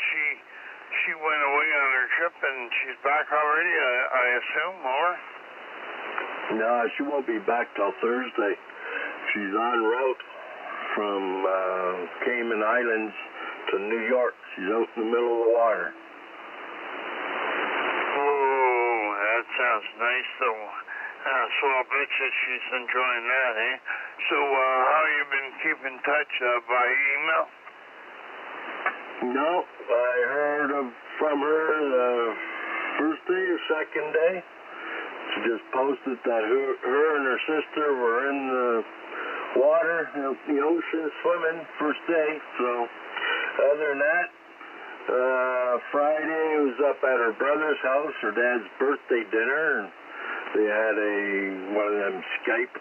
she went away on her trip and she's back already, I assume, or? No, she won't be back till Thursday. She's en route from Cayman Islands to New York. She's out in the middle of the water. Oh, that sounds nice, though. So I'll bet you she's enjoying that, eh? So, how you been keeping in touch, by email? No, I heard from her the first day or second day. She just posted that her and her sister were in the water, the ocean, swimming first day. So, other than that, Friday was up at her brother's house, her dad's birthday dinner, and they had one of them Skype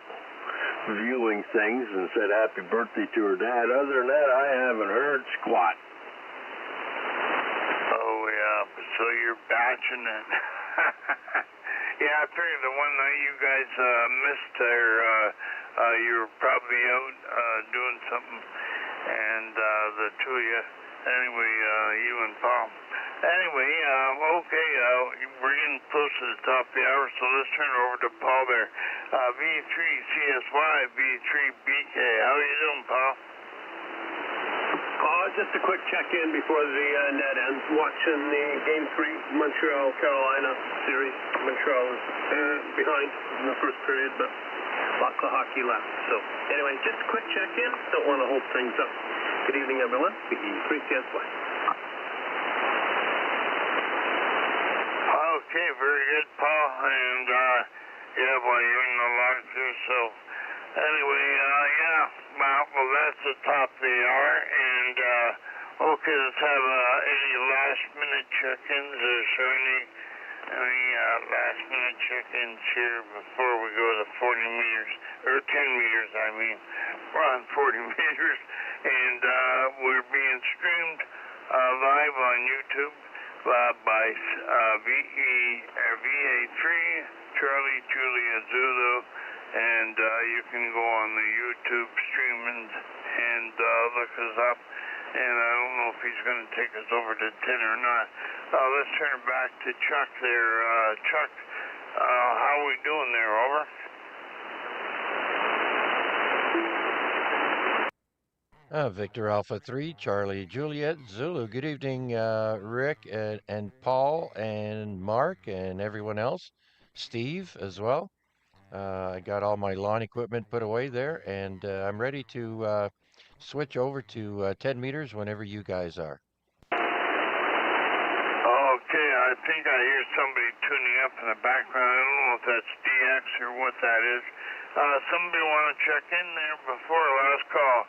viewing things and said happy birthday to her dad. Other than that, I haven't heard squat. Oh, yeah, so you're batching it. Yeah, I figured the one night you guys missed her, you were probably out doing something, and the two of you, anyway, you and Paul. Anyway, okay, we're getting close to the top of the hour, so let's turn it over to Paul there. VE3CSY, VE3BK, how are you doing, Paul? Just a quick check-in before the net ends. Watching the Game 3 Montreal-Carolina series. Montreal was behind in the first period, but lots of hockey left. So anyway, just a quick check-in. Don't want to hold things up. Good evening, everyone. VE3CSY. Okay, very good, Paul. And, yeah, well, you're in the log too, so anyway, yeah, well, that's the top of the hour. And, okay, let's have any last-minute check-ins. Is there any last-minute check-ins here before we go to 40 meters, or 10 meters, I mean. We're on 40 meters, and we're being streamed live on YouTube by VA3 Charlie Julia Zulu, and you can go on the YouTube stream and look us up. And I don't know if he's going to take us over to 10 or not. Let's turn it back to Chuck there. Chuck, how are we doing there? Over. Victor Alpha 3, Charlie Juliet Zulu. Good evening, Rick and Paul and Mark and everyone else. Steve as well. I got all my lawn equipment put away there, and I'm ready to switch over to 10 meters whenever you guys are. Okay, I think I hear somebody tuning up in the background. I don't know if that's DX or what that is. Somebody want to check in there before last call?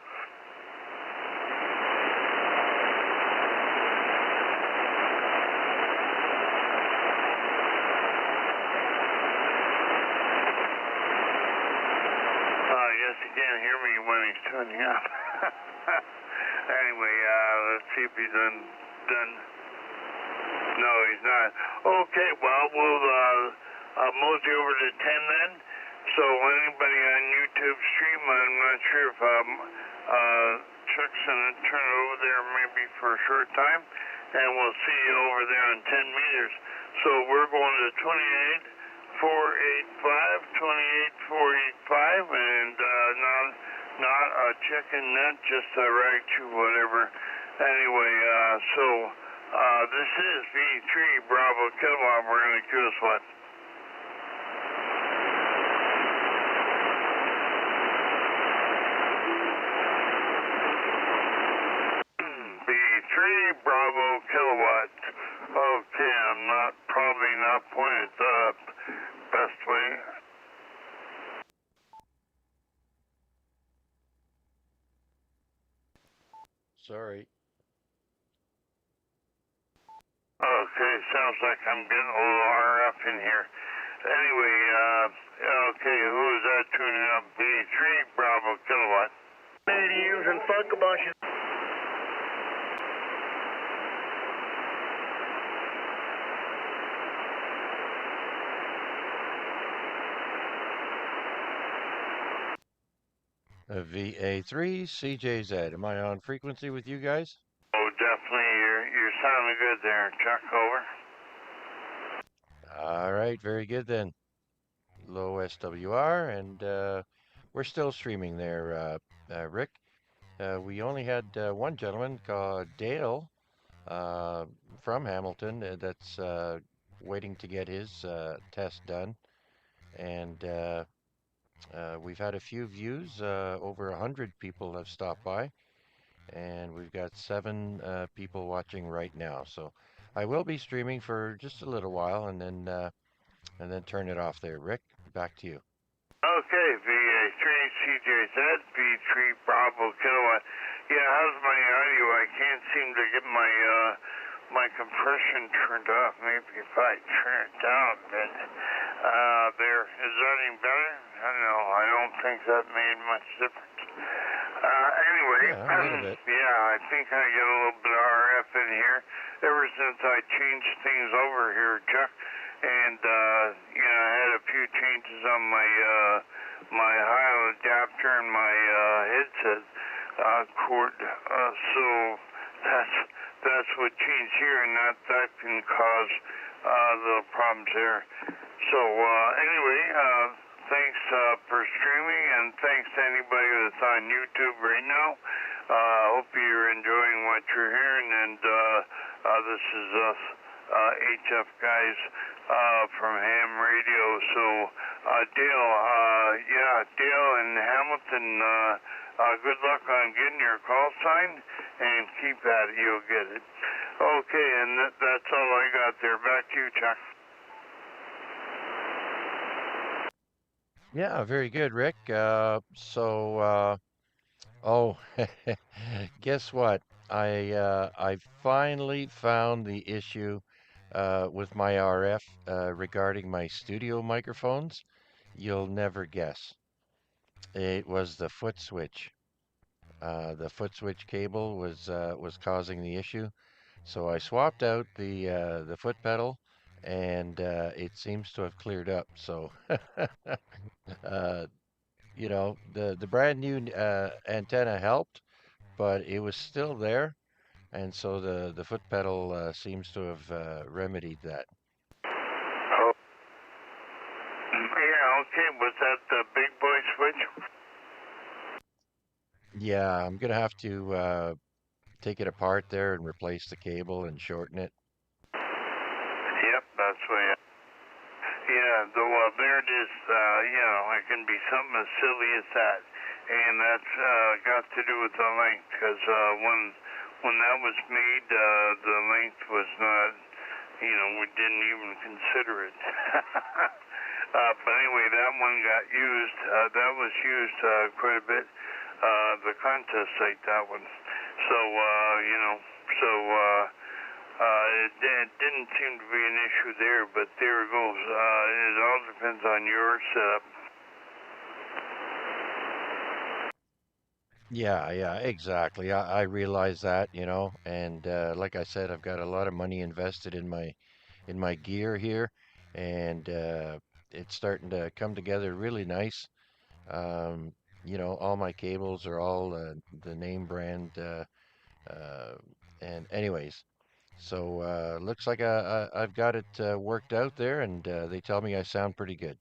Yes, he can't hear me when he's tuning up. Anyway, let's see if he's done. No, he's not. Okay, well, we'll mosey over to 10 then. So anybody on YouTube stream, I'm not sure if Chuck's going to turn it over there maybe for a short time, and we'll see you over there on 10 meters. So we're going to 28.485, and not a chicken net, just a rag chew, whatever. Anyway, so this is VE3 Bravo Kilowatt. We're going to cue us what? VE3 Bravo Kilowatt. Okay, I'm probably not pointed the best way. Sorry. Okay, sounds like I'm getting a little RF in here. Anyway, okay, who is that tuning up? VE3 Bravo Kilowatt. Mediums and fuck a bunch of... VA3CJZ. Am I on frequency with you guys? Oh, definitely. You're sounding good there, Chuck. Over. All right, very good then. Low SWR, and we're still streaming there, Rick. We only had one gentleman called Dale from Hamilton that's waiting to get his test done, and we've had a few views. Over 100 people have stopped by, and we've got 7 people watching right now. So I will be streaming for just a little while, and then turn it off there. Rick, back to you. Okay, VA3CJZ, VE3 Bravo Kilowatt. Yeah, how's my audio? I can't seem to get my compression turned off. Maybe if I turn it down a bit. There, is that any better? I don't know. I don't think that made much difference. Anyway, yeah, a little bit. Yeah, I think I get a little bit of RF in here ever since I changed things over here, Chuck. And yeah, I had a few changes on my high adapter and my headset cord. So that's what changed here, and that can cause little problems there. So anyway, thanks for streaming, and thanks to anybody that's on YouTube right now. Hope you're enjoying what you're hearing, and this is us HF guys from Ham Radio. So Dale, yeah, Dale and Hamilton, good luck on getting your call sign, and keep at it, you'll get it. Okay, and that's all I got there. Back to you, Chuck. Yeah, very good, Rick. Oh, guess what? I finally found the issue with my RF regarding my studio microphones. You'll never guess. It was the foot switch. The foot switch cable was causing the issue. So I swapped out the foot pedal, and it seems to have cleared up. So uh, the brand new antenna helped, but it was still there, and so the foot pedal seems to have remedied that. Oh, yeah, okay. Was that the big boy switch? Yeah, I'm gonna have to take it apart there and replace the cable and shorten it. Yep, that's what. Yeah, though there it is. It can be something as silly as that, and that's got to do with the length. Because when that was made, the length was not. We didn't even consider it. But anyway, that one got used. That was used quite a bit. The contest site, that one. So it didn't seem to be an issue there, but there it goes. It all depends on your setup. Yeah, exactly. I realize that, and like I said, I've got a lot of money invested in my gear here, and it's starting to come together really nice. Um, all my cables are all the name brand, uh, and anyways, so looks like I've got it worked out there, and they tell me I sound pretty good.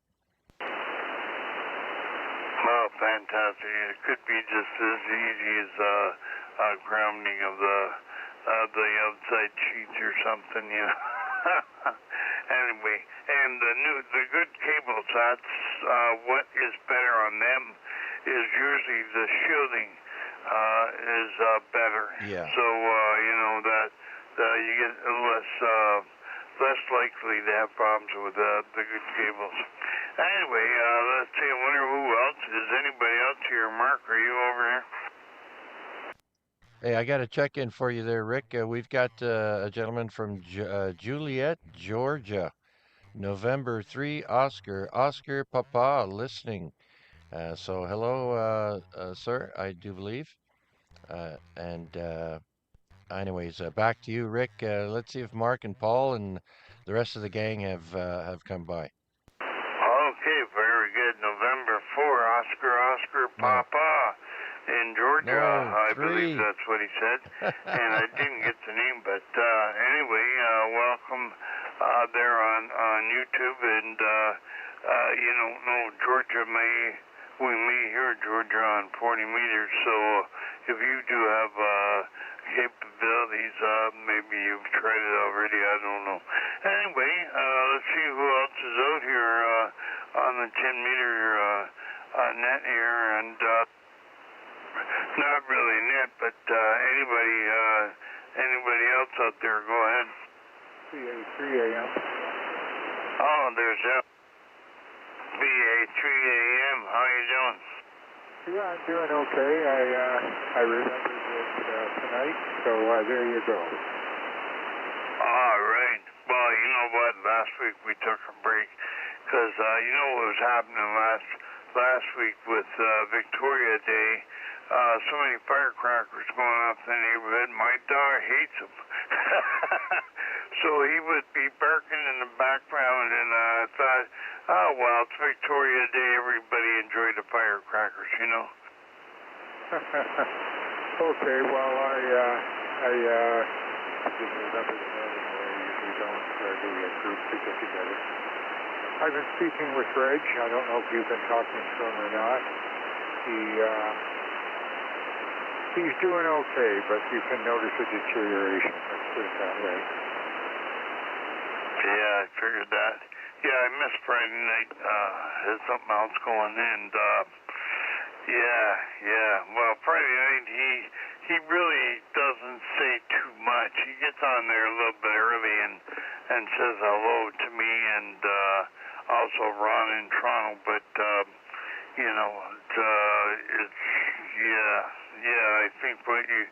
Oh, fantastic! It could be just as easy as grounding of the outside sheets or something, Anyway, and the good cables. That's what is better on them is usually the shielding is better. Yeah. So that you get less likely to have problems with the good cables. Anyway, let's see. I wonder who else. Is anybody else here? Mark, are you over here? Hey, I got a check in for you there, Rick. We've got a gentleman from Juliet, Georgia. November 3, Oscar Papa, listening. So hello, sir, I do believe. And anyways, back to you, Rick. Let's see if Mark and Paul and the rest of the gang have come by. Okay, very good. November 4, Oscar No, Papa in Georgia. no, I 3. believe that's what he said. And I didn't get the name, but anyway, welcome there on YouTube. And Georgia we may hear Georgia on 40 meters. So if you do have capabilities, maybe you've tried it already. I don't know. Anyway, let's see who else is out here on the 10-meter net here, and not really net, but anybody else out there? Go ahead. VA3 AM. Oh, there's VA3 AM. How you doing? Yeah, I'm doing okay. I remembered it tonight, so there you go. All right. Well, you know what? Last week we took a break because what was happening last week with Victoria Day. So many firecrackers going off in the neighborhood. My dog hates them. So he would be barking in the background, and I thought, oh, well, it's Victoria Day. Everybody enjoy the firecrackers, Okay, well, I didn't remember the morning where you usually don't do a group to get together. I've been speaking with Reg. I don't know if you've been talking to him or not. He's doing okay, but you can notice a deterioration. Let's put it that way. Yeah, I figured that. Yeah, I missed Friday night. There's something else going, and well, Friday night he really doesn't say too much. He gets on there a little bit early and says hello to me, and also Ron in Toronto, but you know, it's I think what you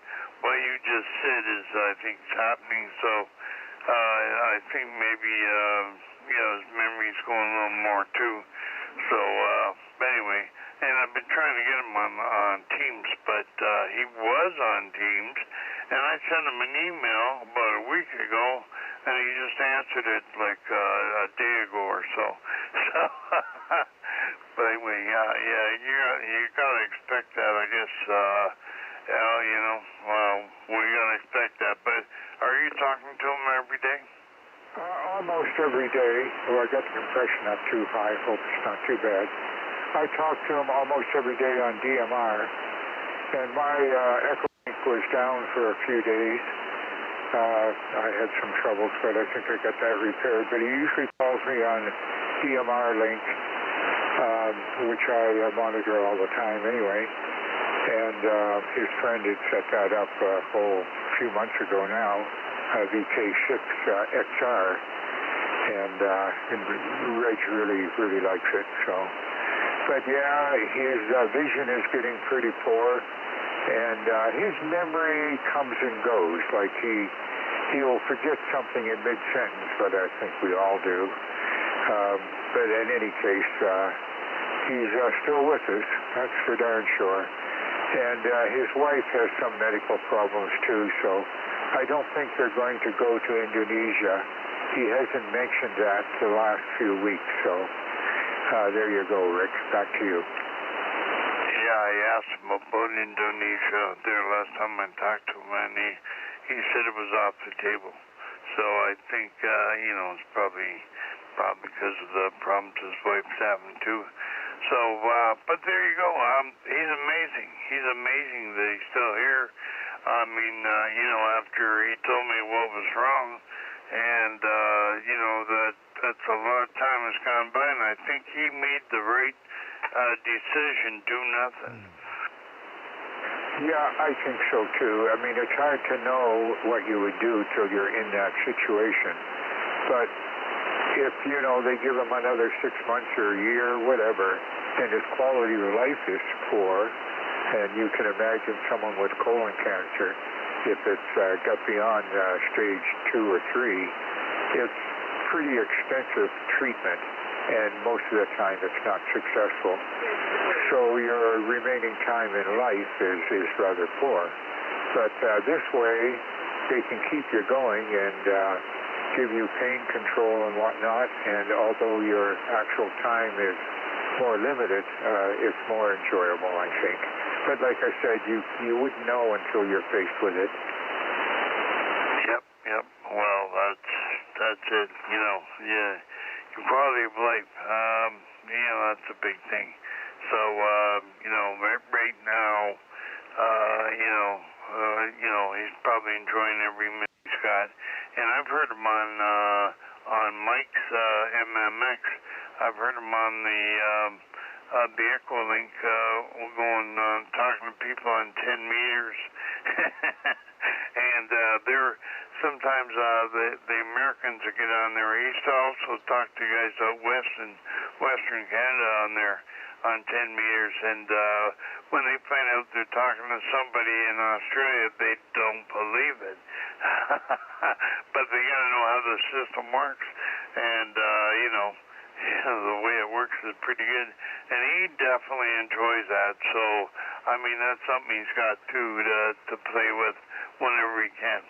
just said is I think it's happening. So I think maybe his memory's going a little more too. So anyway, and I've been trying to get him on Teams, but he was on Teams, and I sent him an email about a week ago, and he just answered it like a day ago or so. So, but anyway, you gotta expect that, I guess. You know, we gotta expect that. But are you talking to him every day? Almost every day. Well, I got the compression up too high. Hope it's not too bad. I talk to him almost every day on DMR, and my echo link was down for a few days. I had some troubles, but I think I got that repaired. But he usually calls me on DMR link, which I monitor all the time anyway. And his friend had set that up a few months ago now, VK6XR, and Reg really likes it. So, but yeah, his vision is getting pretty poor, and his memory comes and goes. Like he'll forget something in mid-sentence, but I think we all do. But in any case, he's still with us. That's for darn sure. And his wife has some medical problems too, so I don't think they're going to go to Indonesia. He hasn't mentioned that the last few weeks, so there you go, Rick. Back to you. Yeah, I asked him about Indonesia there last time I talked to him, and he said it was off the table. So I think, it's probably because of the problems his wife's having too. So, but there you go. He's amazing. He's amazing that he's still here. I mean, after he told me what was wrong, and, that's a lot of time has gone by, and I think he made the right decision, do nothing. Yeah, I think so too. I mean, it's hard to know what you would do till you're in that situation. But if, they give him another 6 months or a year, whatever, and his quality of life is poor, and you can imagine someone with colon cancer, if it's got beyond stage 2 or 3, it's pretty expensive treatment, and most of the time it's not successful. So your remaining time in life is rather poor. But this way, they can keep you going and give you pain control and whatnot, and although your actual time is more limited, it's more enjoyable, I think. But like I said, you wouldn't know until you're faced with it. Yep. Well, that's it. Your quality of life. That's a big thing. So, right now, he's probably enjoying every minute he's got. And I've heard him on Mike's MMX. I've heard him on the Equilink going talking to people on 10 meters. And they're sometimes the Americans that get on there. He used to also talk to guys out west in Western Canada on there on 10 meters, and when they find out they're talking to somebody in Australia, they don't believe it. But they got to know how the system works, and the way it works is pretty good, and he definitely enjoys that. So I mean, that's something he's got to play with whenever he can.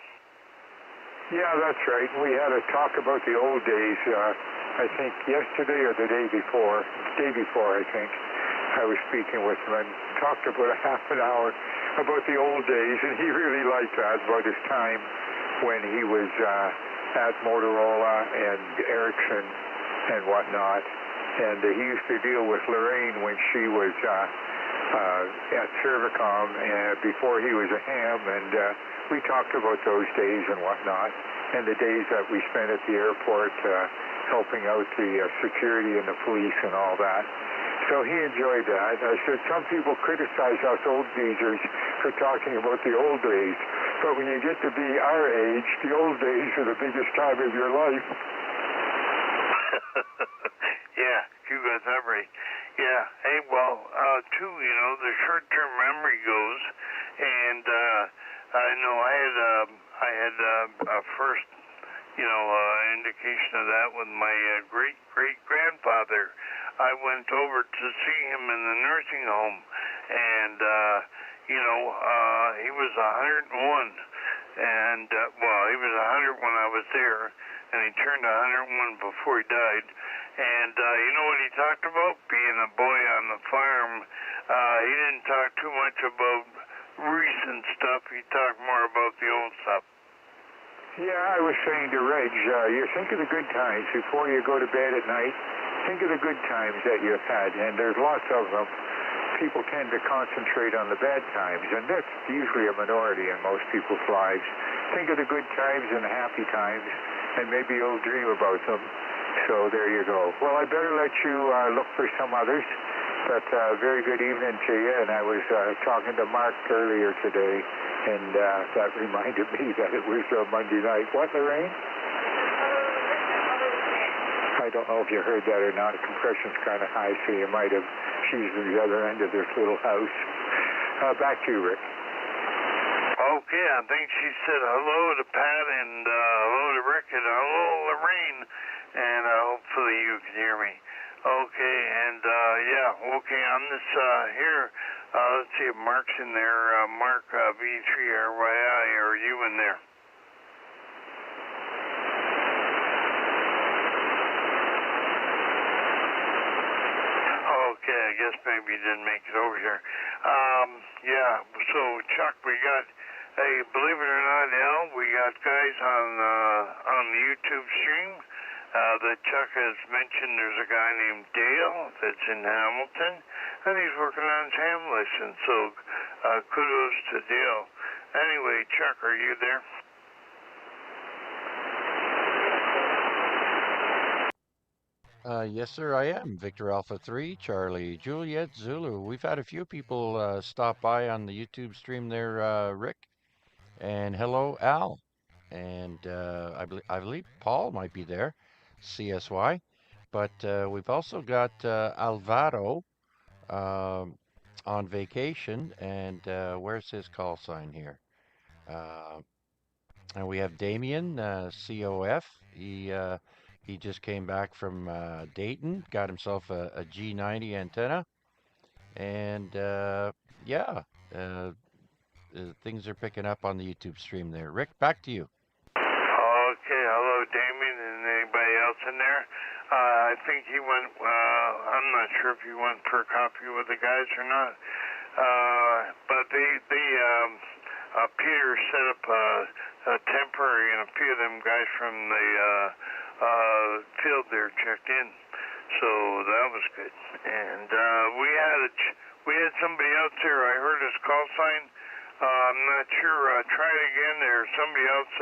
Yeah, that's right. We had a talk about the old days, I think yesterday or the day before, I think. I was speaking with him and talked about a half an hour about the old days, and he really liked that, about his time when he was at Motorola and Ericsson and whatnot. And he used to deal with Lorraine when she was at Servicom before he was a ham, and we talked about those days and whatnot, and the days that we spent at the airport helping out the security and the police and all that. So he enjoyed that. I said, some people criticize us old geezers for talking about the old days, but when you get to be our age, the old days are the biggest time of your life. got that right. Yeah. Hey, well, too, you know, the short-term memory goes, and I know I had a first, you know, indication of that with my great-great-grandfather. I went over to see him in the nursing home, and you know, he was 101, and well, he was 100 when I was there, and he turned 101 before he died. And you know what he talked about? Being a boy on the farm. He didn't talk too much about recent stuff. He talked more about the old stuff. Yeah, I was saying to Reg, you think of the good times before you go to bed at night. Think of the good times that you've had, and there's lots of them. People tend to concentrate on the bad times, and that's usually a minority in most people's lives. Think of the good times and the happy times, and maybe you'll dream about them. So there you go. Well, I better let you look for some others, but very good evening to you. And I was talking to Mark earlier today, and that reminded me that it was Monday night. What, Lorraine? I don't know if you heard that or not. The compression's kind of high, so you might have. She's at the other end of this little house. Back to you, Rick. Okay, I think she said hello to Pat and hello to Rick and hello Lorraine, and hopefully you can hear me. Okay, and yeah, okay, on this here, let's see if Mark's in there. Mark, VE3RYI, are you in there? Okay, I guess maybe you didn't make it over here. Yeah, so Chuck, we got, hey, believe it or not, Al, we got guys on the YouTube stream that Chuck has mentioned. There's a guy named Dale that's in Hamilton, and he's working on his ham license, so kudos to Dale. Anyway, Chuck, are you there? Yes, sir, I am. Victor Alpha 3, Charlie, Juliet, Zulu. We've had a few people stop by on the YouTube stream there, Rick. And hello, Al. And I believe Paul might be there, CSY. But we've also got Alvaro on vacation. And where's his call sign here? And we have Damien, COF. He just came back from Dayton, got himself a G90 antenna, and yeah, things are picking up on the YouTube stream there. Rick, back to you. Okay, hello Damien, and anybody else in there? I think he went, I'm not sure if he went for coffee with the guys or not, but Peter set up a temporary, and a few of them guys from the field there checked in, so that was good. And we had somebody else here. I heard his call sign. I'm not sure. Try it again. There, somebody else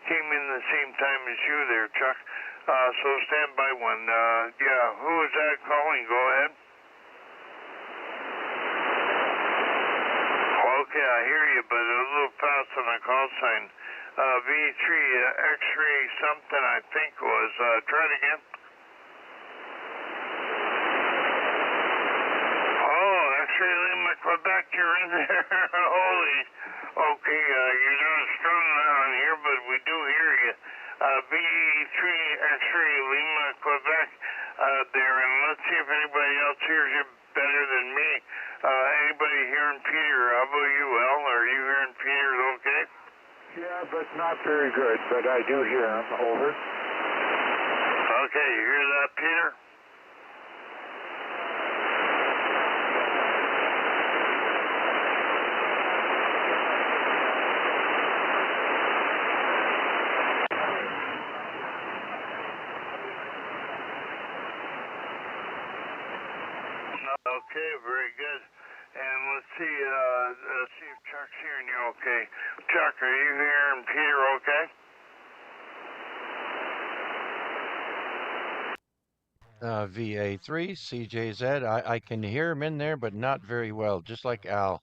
came in the same time as you there, Chuck. So stand by one. Yeah, who is that calling? Go ahead. Okay, I hear you, but a little fast on the call sign. V3 X-ray something, I think was. Try it again. Oh, X-ray Lima, Quebec, you're in there. Holy. Okay, you're not strong on here, but we do hear you. V3 X-ray Lima, Quebec, there, and let's see if anybody else hears you better than me. Anybody hearing Peter? How about you, Al? Are you hearing Peter okay? Yeah, but not very good, but I do hear him. Over. Okay, you hear that, Peter? Okay, very good. And let's see if Chuck's hearing you okay. Chuck, are you hearing Peter okay? VA3CJZ, I can hear him in there, but not very well, just like Al.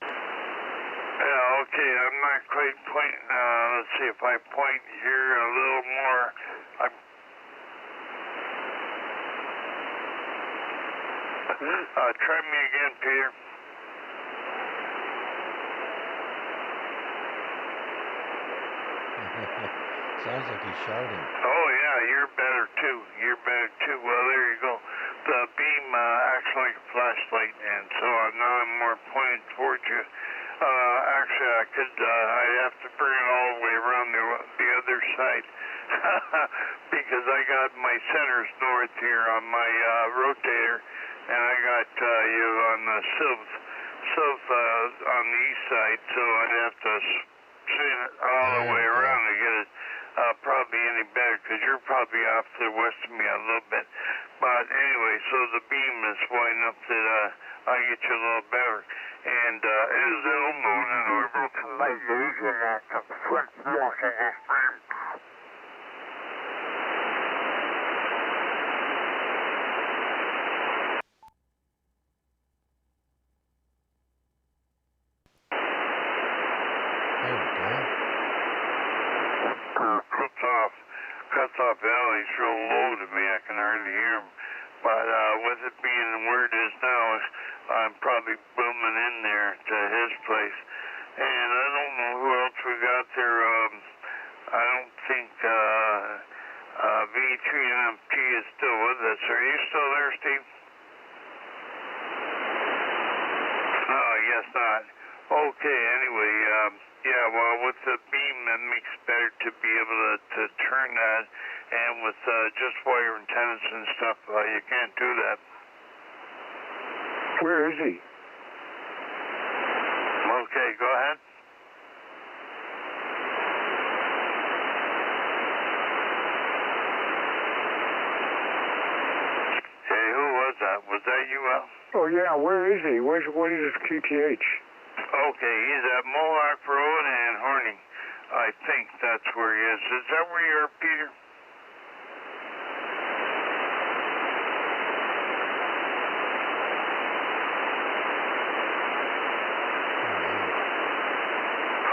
Yeah, okay, I'm not quite pointing. Let's see if I point here a little more. Try me again, Peter. Sounds like he's shouting. Oh, yeah, you're better, too. You're better, too. Well, there you go. The beam acts like a flashlight, and so now I'm more pointed towards you. Actually, I'd have to bring it all the way around the other side because I got my centers north here on my rotator, and I got you on the south on the east side, so I'd have to spin it all the way around to get it probably any better, because you're probably off to the west of me a little bit. But anyway, so the beam is wide enough that I get you a little better. And as the moon and orbital to light vision at the flex motion is free. Cuts off Valley's real low to me. I can hardly hear him. But with it being where it is now, I'm probably booming in there to his place. And I don't know who else we got there. I don't think VE3BK is still with us. Are you still there, Steve? Oh, I guess not. Okay, anyway, yeah, well, with the beam, it makes it better to be able to turn that, and with just wire antennas and stuff, you can't do that. Where is he? Okay, go ahead. Hey, who was that? Was that you, Al? Oh, yeah, where is he? What is his QTH? Okay, he's at Mohawk Road and Horning. I think that's where he is. Is that where you are, Peter?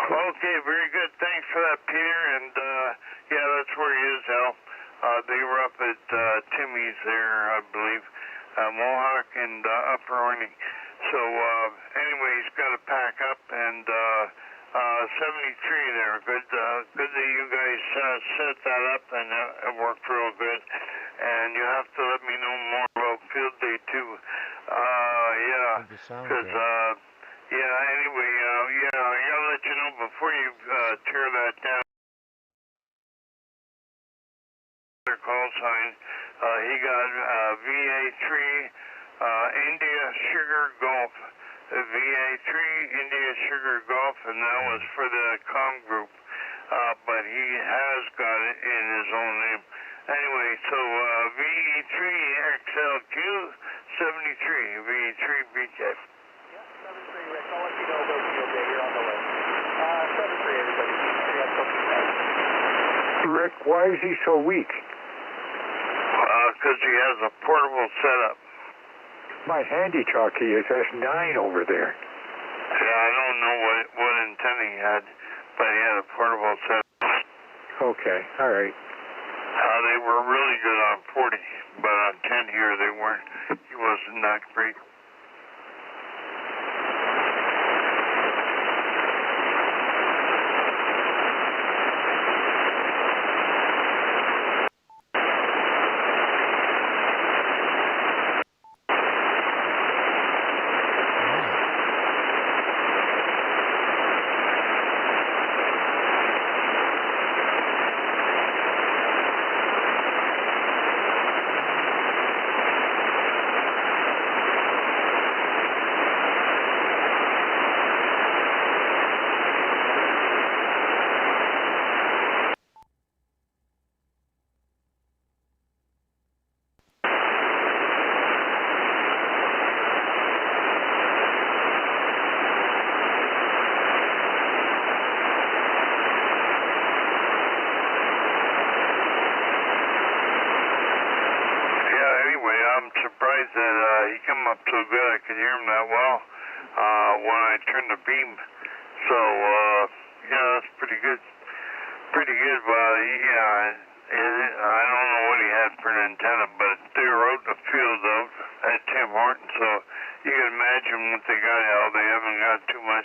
Okay, very good. Thanks for that, Peter. And, yeah, that's where he is, Al. They were up at Timmy's there, I believe, Mohawk and Upper Horning. So, anyway, he's got to pack up, and 73 there. Good that you guys set that up, and it worked real good. And you have to let me know more about field day, too. Yeah, because, yeah, anyway, yeah, I got to let you know before you tear that down. Call sign. He got VA3 India Sugar Golf. VA3 India Sugar Golf, and that was for the comm group. But he has got it in his own name. Anyway, so VE3XLQ 73 VE3BK. Yeah, 73 Rick. I'll let you know about field day. You're on the way. 73 everybody. Rick, why is he so weak? Because he has a portable setup. My handy talkie is S9 over there. Yeah, I don't know what antenna he had, but he had a portable setup. Okay, all right. They were really good on 40, but on 10 here they weren't. He wasn't that great. Surprised that he come up so good. I could hear him that well when I turned the beam. So yeah, that's pretty good. Pretty good. Well, yeah, I don't know what he had for an antenna, but they were out in the field out at Tim Hortons, so you can imagine what they got out. They haven't got too much.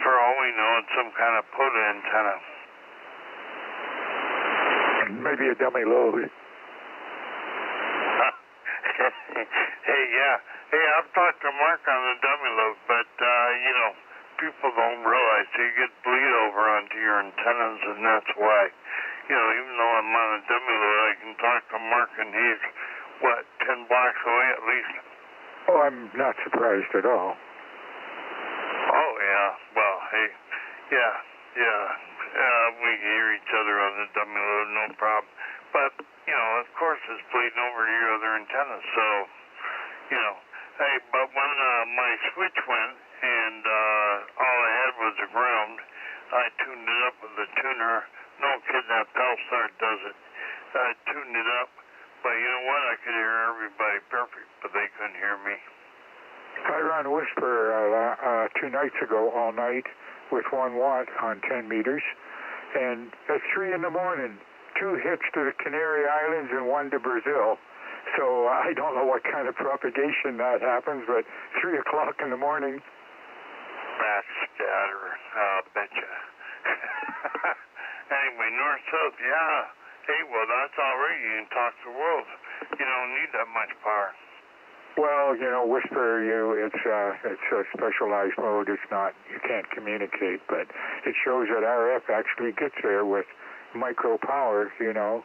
For all we know, it's some kind of POTA antenna. Maybe a dummy load. Hey, yeah. Hey, I've talked to Mark on the dummy load, but, you know, people don't realize you get bleed over onto your antennas, and that's why. You know, even though I'm on a dummy load, I can talk to Mark, and he's, what, 10 blocks away at least? Oh, I'm not surprised at all. Oh, yeah. Well, hey, yeah. We hear each other on the dummy load, no problem. But, you know, of course it's bleeding over to your other antennas, so, you know. Hey, but when my switch went and all I had was a ground, I tuned it up with a tuner. No kidding, that Pelstar does it. I tuned it up, but you know what? I could hear everybody perfect, but they couldn't hear me. I ran Whisper 2 nights ago all night with 1 watt on 10 meters, and at 3 in the morning, 2 hits to the Canary Islands and 1 to Brazil. So I don't know what kind of propagation that happens, but 3 o'clock in the morning. Backscatter, betcha. Anyway, north-south, yeah. Hey, well, that's all right. You can talk to the world. You don't need that much power. Well, you know, Whisper, it's a specialized mode. It's not, you can't communicate, but it shows that RF actually gets there with micro power, you know,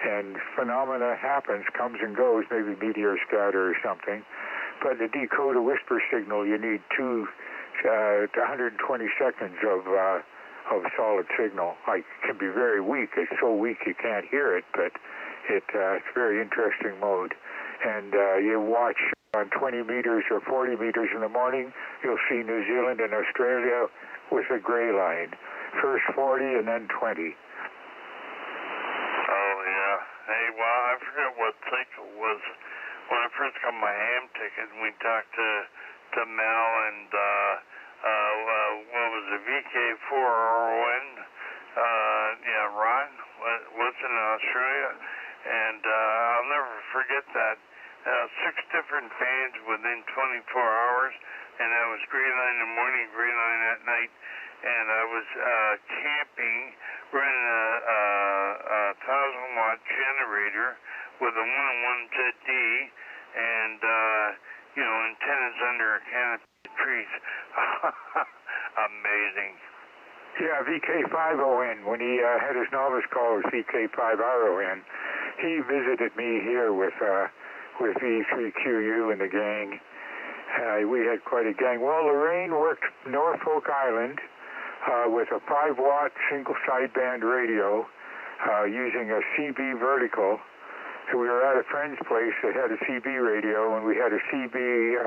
and phenomena happens, comes and goes, maybe meteor scatter or something. But to decode a Whisper signal, you need 120 seconds of solid signal. Like, it can be very weak. It's so weak you can't hear it, but it's a very interesting mode. And you watch on 20 meters or 40 meters in the morning, you'll see New Zealand and Australia with a gray line. First 40 and then 20. Oh, yeah. Hey, well, I forget what cycle it was. When I first got my ham ticket, and we talked to Mel and, what was it, VK4RON? Yeah, Ron was in Australia. And I'll never forget that. 6 different bands within 24 hours, and I was gray line in the morning, gray line at night, and I was camping, running a 1,000-watt generator with a 1-on-1 ZD, and, you know, antennas under a canopy of trees. Amazing. Yeah, VK5ON, when he had his novice call as VK5RON, he visited me here with VE3QU and the gang. We had quite a gang. Well, Lorraine worked Norfolk Island with a 5-watt single sideband radio using a CB vertical. So we were at a friend's place that had a CB radio, and we had a CB,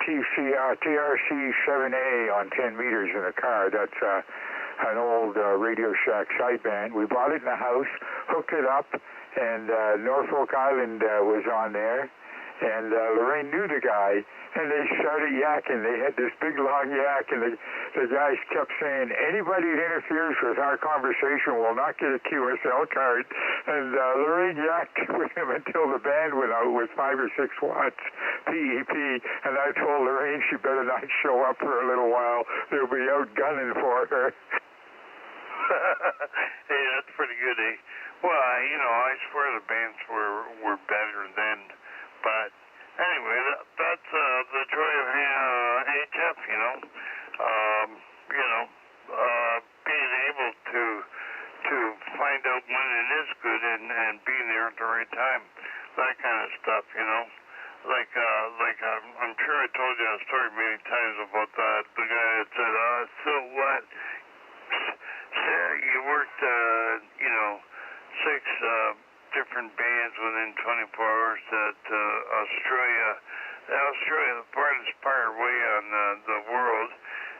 TRC-7A on 10 meters in the car. That's an old Radio Shack sideband. We bought it in the house, hooked it up, and Norfolk Island was on there, and Lorraine knew the guy, and they started yakking. They had this big long yak, and the guys kept saying, anybody that interferes with our conversation will not get a QSL card. And Lorraine yacked with him until the band went out with 5 or 6 watts PEP, and I told Lorraine she better not show up for a little while. They'll be out gunning for her. Hey, that's pretty good, eh? Well, you know, I swear the bands were better then, but anyway, that's the joy of HF, you know. Being able to find out when it is good and being there at the right time, that kind of stuff, you know. Like I'm sure I told you a story many times about the guy that said, so what? Sir, you worked, 6 different bands within 24 hours to Australia. Australia, the farthest part away on the world,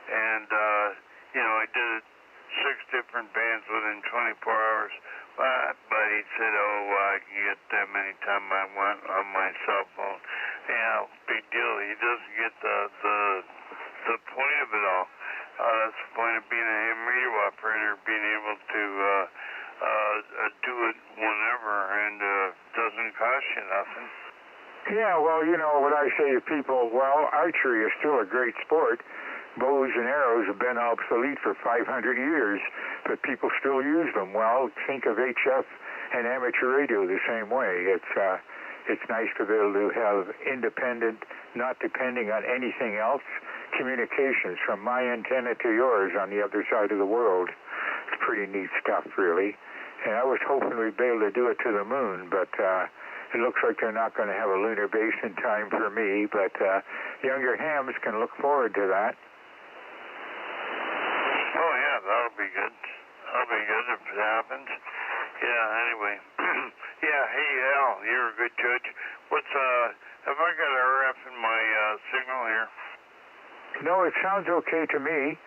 and I did 6 different bands within 24 hours. But he said, I can get them anytime I want on my cell phone. Yeah, big deal. He doesn't get the point of it all. That's the point of being a ham radio operator, being able to do it whenever, and doesn't cost you nothing. Yeah, well, you know what I say to people, well, archery is still a great sport. Bows and arrows have been obsolete for 500 years, but people still use them. Well, think of HF and amateur radio the same way. It's nice to be able to have independent, not depending on anything else, communications from my antenna to yours on the other side of the world. It's pretty neat stuff, really. And I was hoping we'd be able to do it to the moon, but it looks like they're not going to have a lunar base in time for me, but younger hams can look forward to that. Oh, yeah, that'll be good. That'll be good if it happens. Yeah, anyway. Yeah, hey, Al, you're a good judge. Have I got RF in my signal here? No, it sounds okay to me.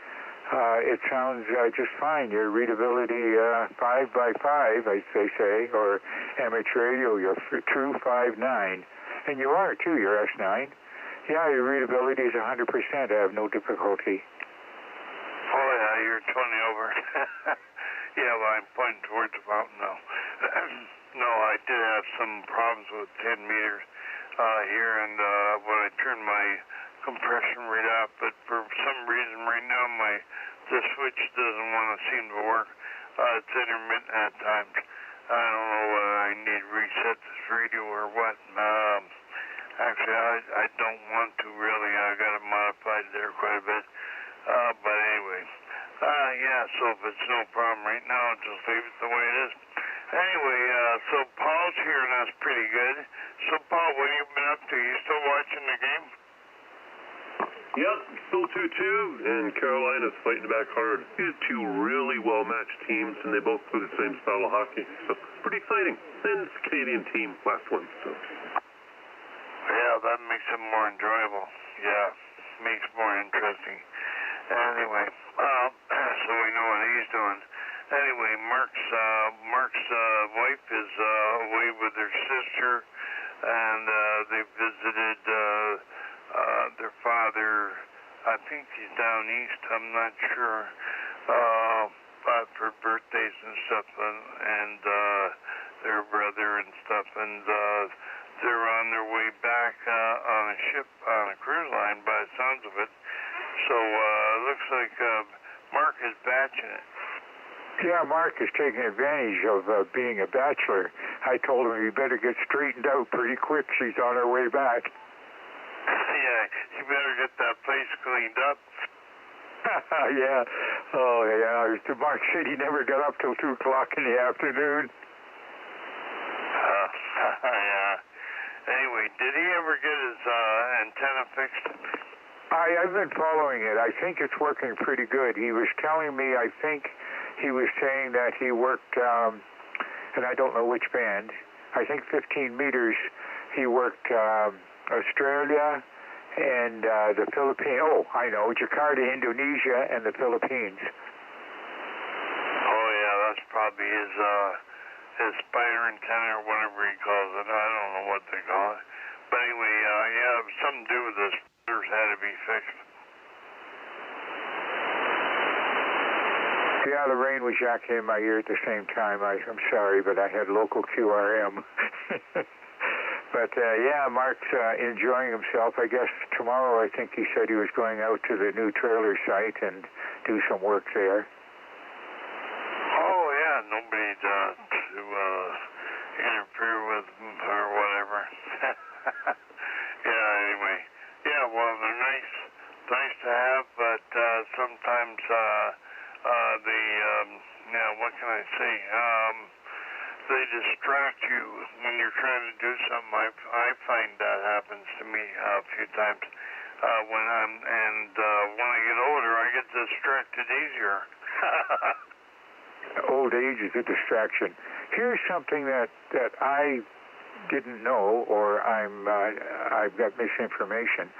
It sounds just fine. Your readability 5 by 5, as they say, or amateur radio, you're true 5.9. And you are, too, you're S9. Yeah, your readability is 100%. I have no difficulty. Oh, yeah, you're 20 over. Yeah, well, I'm pointing towards the mountain now. No, I did have some problems with 10 meters here, and when I turned my compression rate up, but for some reason right now the switch doesn't want to seem to work. It's intermittent at times. I don't know whether I need to reset this radio or what. Actually, I don't want to really. I got it modified there quite a bit. But anyway, yeah, so if it's no problem right now, just leave it the way it is. Anyway, so Paul's hearing us pretty good. So, Paul, what have you been up to? You still watching the game? Yep, still 2-2, and Carolina's fighting back hard. These two really well-matched teams, and they both play the same style of hockey, so pretty exciting. And it's a Canadian team, last one, so. Yeah, that makes it more enjoyable. Yeah, makes it more interesting. Anyway, so we know what he's doing. Anyway, Mark's wife is away with her sister, and they visited their father. I think he's down east, I'm not sure, for birthdays and stuff, and their brother and stuff, and they're on their way back on a ship, on a cruise line by the sounds of it. So it looks like Mark is batching it. Yeah, Mark is taking advantage of being a bachelor. I told him he better get straightened out pretty quick. She's on her way back. Yeah, you better get that place cleaned up. Yeah. Oh, yeah. Mark said he never got up till 2 o'clock in the afternoon. Yeah. Anyway, did he ever get his antenna fixed? I've been following it. I think it's working pretty good. He was telling me, I think he was saying that he worked, and I don't know which band, I think 15 meters, he worked Australia and the Philippines. Oh, I know, Jakarta, Indonesia, and the Philippines. Oh, yeah, that's probably his spider antenna or whatever he calls it. I don't know what they call it. But anyway, yeah, it was something to do with the spiders had to be fixed. Yeah, the rain was jacking in my ear at the same time. I'm sorry, but I had local QRM. But, yeah, Mark's enjoying himself. I guess tomorrow I think he said he was going out to the new trailer site and do some work there. Oh, yeah, nobody to interfere with or whatever. Yeah, anyway. Yeah, well, they're nice to have, but sometimes what can I say? They distract you when you're trying to do something. I find that happens to me a few times. When I get older, I get distracted easier. Old age is a distraction. Here's something that I didn't know, or I've got misinformation.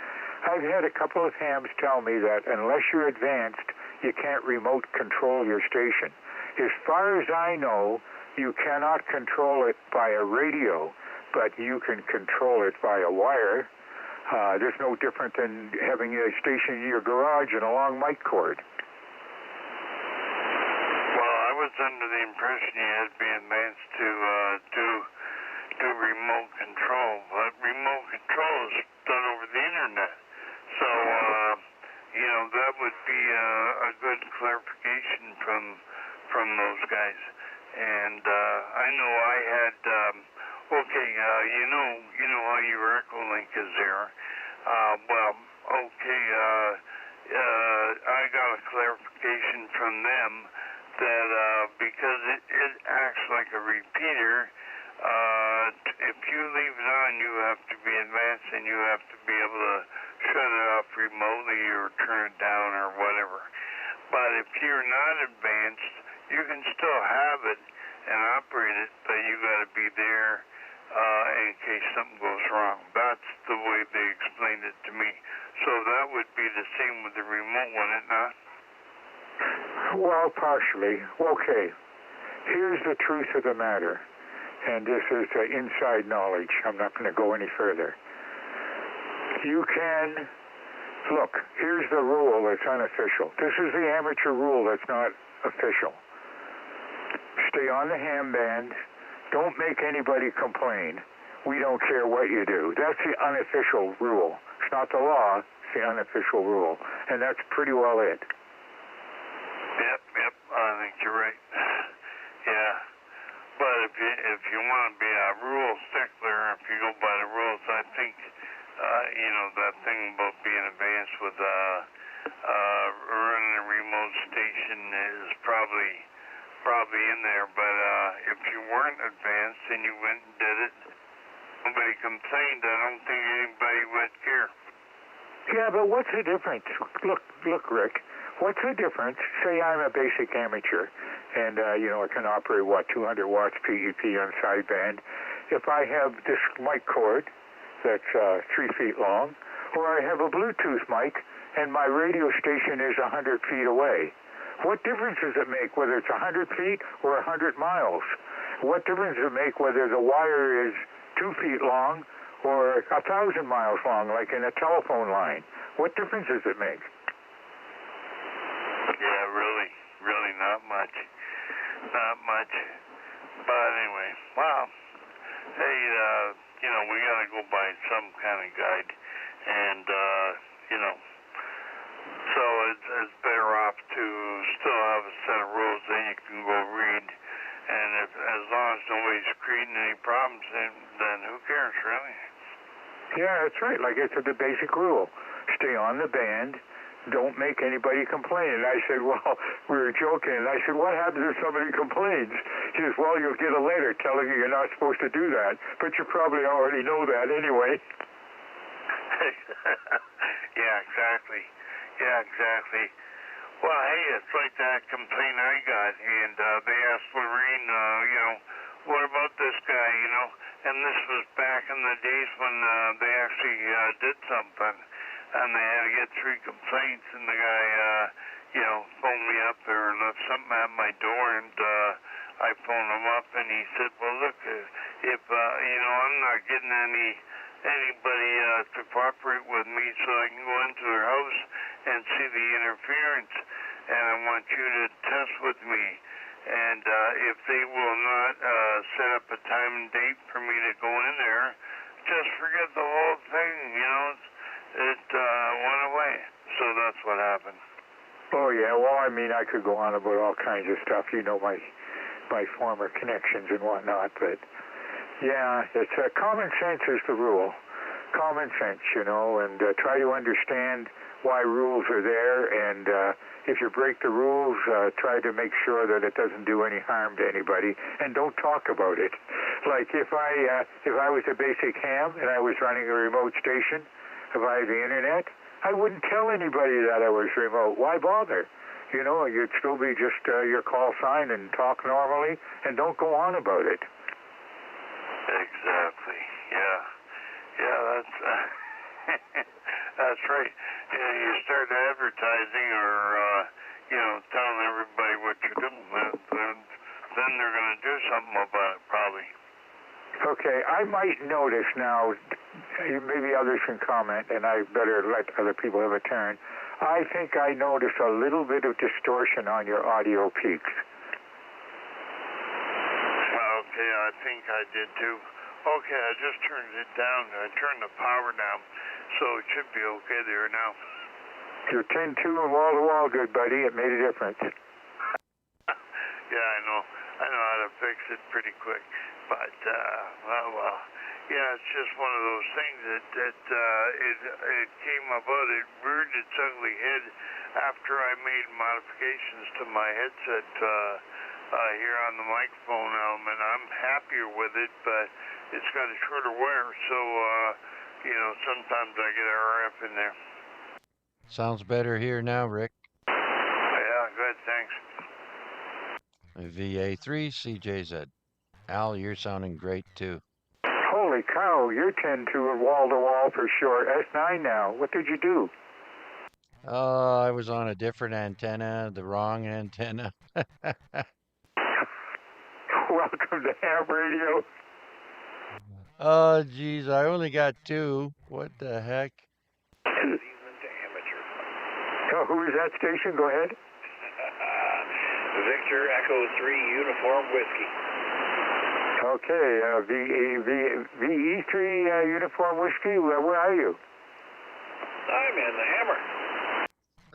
I've had a couple of hams tell me that unless you're advanced, you can't remote control your station. As far as I know, you cannot control it by a radio, but you can control it by a wire. There's no different than having a station in your garage and a long mic cord. Well, I was under the impression you had to be advanced to do remote control, but remote control is done over the internet. So, that would be a good clarification from those guys. And I know I had, you know how your Echolink is there. I got a clarification from them that because it acts like a repeater, if you leave it on, you have to be advanced and you have to be able to shut it off remotely or turn it down or whatever. But if you're not advanced, you can still have it and operate it, but you got to be there in case something goes wrong. That's the way they explained it to me. So that would be the same with the remote, wouldn't it not? Well, partially. Okay. Here's the truth of the matter. And this is inside knowledge. I'm not going to go any further. You can, look, here's the rule that's unofficial. This is the amateur rule that's not official. Stay on the ham band. Don't make anybody complain. We don't care what you do. That's the unofficial rule. It's not the law, it's the unofficial rule. And that's pretty well it. Yep, I think you're right. Yeah. But if you want to be a rule stickler, if you go by the rules, I think, that thing about being advanced with running a remote station is probably in there. But if you weren't advanced and you went and did it, nobody complained. I don't think anybody would care. Yeah, but what's the difference? Look, Rick. What's the difference? Say I'm a basic amateur, and I can operate 200 watts PEP on sideband. If I have this mic cord that's 3 feet long, or I have a Bluetooth mic and my radio station is 100 feet away, what difference does it make whether it's 100 feet or 100 miles? What difference does it make whether the wire is 2 feet long or 1,000 miles long, like in a telephone line? What difference does it make? Yeah, really not much. Not much. But anyway, well, hey, we got to go by some kind of guide. And, so it's better off to still have a set of rules that you can go read. And as long as nobody's creating any problems, then who cares, really? Yeah, that's right. Like it's the basic rule. Stay on the band. Don't make anybody complain. And I said, well, we were joking. And I said, what happens if somebody complains? He says, well, you'll get a letter telling you you're not supposed to do that. But you probably already know that anyway. Yeah, exactly. Well, hey, it's like that complaint I got. And they asked Lorraine, what about this guy, And this was back in the days when they actually did something. And they had to get 3 complaints, and the guy, phoned me up there and left something at my door, and I phoned him up, and he said, well, look, if, I'm not getting anybody to cooperate with me so I can go into their house and see the interference, and I want you to test with me. And if they will not set up a time and date for me to go in there, just forget the whole thing, It went away. So that's what happened. Oh, yeah. Well, I mean, I could go on about all kinds of stuff. My former connections and whatnot. But, yeah, it's common sense is the rule. Common sense, and try to understand why rules are there. And if you break the rules, try to make sure that it doesn't do any harm to anybody. And don't talk about it. Like if I was a basic ham and I was running a remote station, via the internet, I wouldn't tell anybody that I was remote. Why bother? You'd still be just your call sign and talk normally, and don't go on about it. Exactly. Yeah, that's that's right. Yeah, you start advertising or telling everybody what you're doing, then they're going to do something about it, probably. Okay, I might notice now, maybe others can comment, and I better let other people have a turn. I think I notice a little bit of distortion on your audio peaks. Okay, I think I did too. Okay, I just turned it down. I turned the power down, so it should be okay there now. You're 10-2 and wall-to-wall, good buddy. It made a difference. Yeah, I know. I know how to fix it pretty quick. But, well, yeah, it's just one of those things that it came about. It reared its ugly head after I made modifications to my headset here on the microphone element. I'm happier with it, but it's got a shorter wire, so, you know, sometimes I get RF in there. Sounds better here now, Rick. Yeah, good, thanks. VA3CJZ. Al, you're sounding great too. Holy cow, you're 10-2 and wall-to-wall for sure. S9 now. What did you do? I was on a different antenna, the wrong antenna. Welcome to ham radio. Oh, geez, I only got 2. What the heck? Oh, who is that station? Go ahead. Victor Echo 3 Uniform Whiskey. Okay, VE3 Uniform Whiskey, where are you? I'm in the Hammer.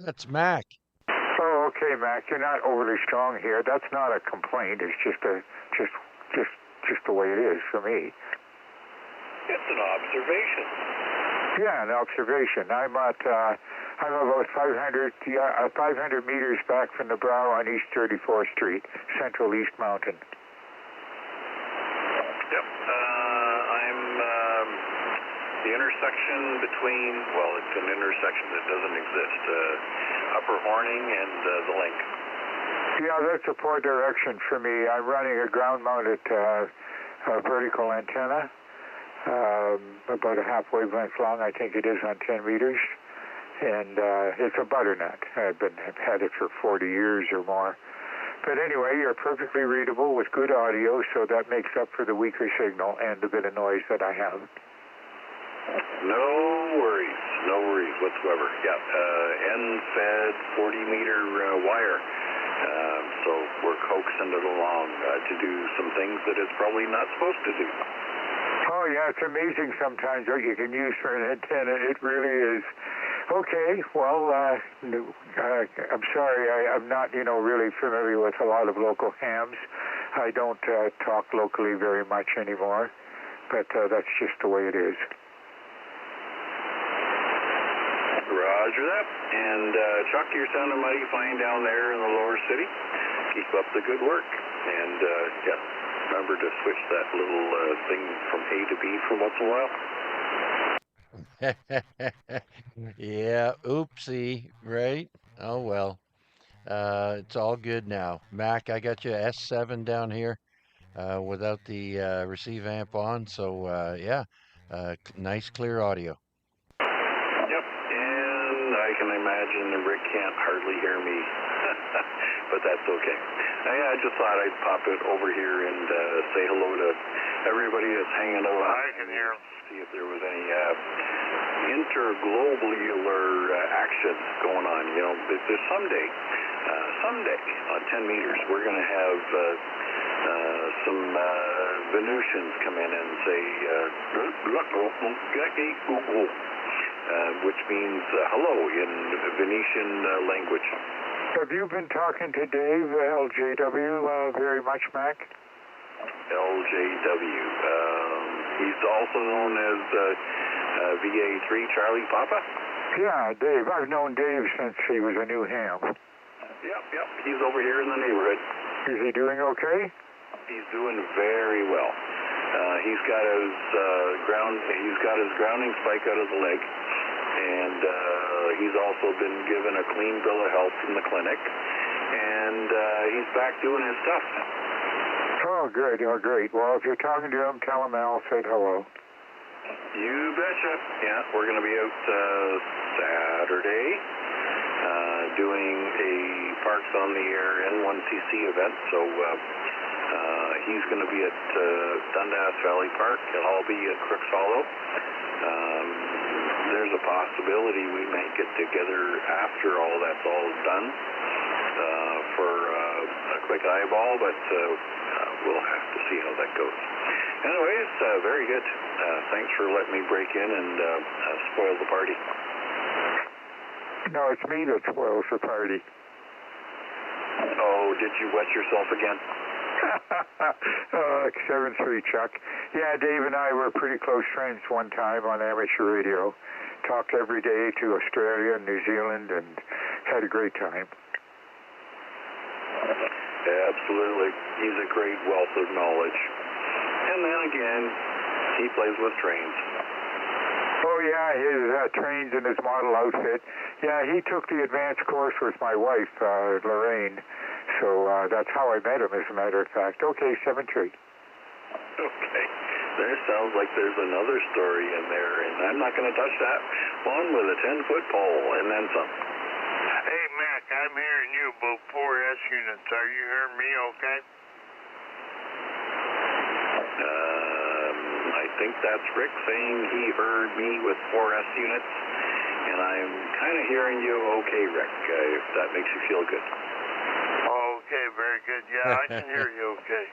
That's Mac. Oh, okay, Mac. You're not overly strong here. That's not a complaint. It's just the way it is for me. It's an observation. Yeah, an observation. I'm about 500 meters back from the brow on East 34th Street, Central East Mountain. Yep. I'm the intersection between, well, it's an intersection that doesn't exist, Upper Horning and the Link. Yeah, that's a poor direction for me. I'm running a ground-mounted vertical antenna, about a half wavelength long, I think it is, on 10 meters. And it's a butternut. I've had it for 40 years or more. But anyway, you're perfectly readable with good audio, so that makes up for the weaker signal and the bit of noise that I have. No worries whatsoever. Yeah, end-fed 40-meter wire. So we're coaxing it along to do some things that it's probably not supposed to do. Oh, yeah, it's amazing sometimes what you can use for an antenna. It really is. Okay, well, I'm sorry, I'm not, really familiar with a lot of local hams. I don't talk locally very much anymore, but that's just the way it is. Roger that. And Chuck, you're sounding mighty fine down there in the lower city. Keep up the good work. And, yeah, remember to switch that little thing from A to B for once in a while. Yeah, oopsie, right? Oh well. It's all good now. Mac, I got you S7 down here without the receive amp on, so yeah, nice clear audio. Yep, and I can imagine Rick can't hardly hear me, but that's okay. I just thought I'd pop it over here and say hello to everybody that's hanging out. I can hear him. See if there was any interglobular action going on. There's someday on 10 meters, we're going to have some Venusians come in and say, which means hello in Venetian language. Have you been talking to Dave, LJW, very much, Mac? LJW. He's also known as VA3 Charlie Papa? Yeah, Dave. I've known Dave since he was a new ham. Yep. He's over here in the neighborhood. Is he doing okay? He's doing very well. He's got his grounding spike out of the leg, and he's also been given a clean bill of health from the clinic, and he's back doing his stuff. Oh, good. Oh, great. Well, if you're talking to him, tell him Al said hello. You betcha. Yeah, we're going to be out Saturday doing a Parks on the Air N1CC event, so he's going to be at Dundas Valley Park, and I'll be at Crooks Hollow. There's a possibility we might get together after all that's all done for a quick eyeball, but we'll have to see how that goes. Anyways, very good. Thanks for letting me break in and spoil the party. No, it's me that spoils the party. Oh, did you wet yourself again? 7-3, Chuck. Yeah, Dave and I were pretty close friends one time on amateur radio. Talked every day to Australia and New Zealand and had a great time. Absolutely. He's a great wealth of knowledge. And then again, he plays with trains. Oh, yeah, his trains and his model outfit. Yeah, he took the advanced course with my wife, Lorraine. So that's how I met him, as a matter of fact. Okay, 7-3. Okay. There sounds like there's another story in there, and I'm not going to touch that one with a 10-foot pole, and then some. Hey, Mac, I'm hearing you about 4S units. Are you hearing me okay? I think that's Rick saying he heard me with 4S units, and I'm kind of hearing you okay, Rick, if that makes you feel good. Okay, very good. Yeah, I can hear you okay.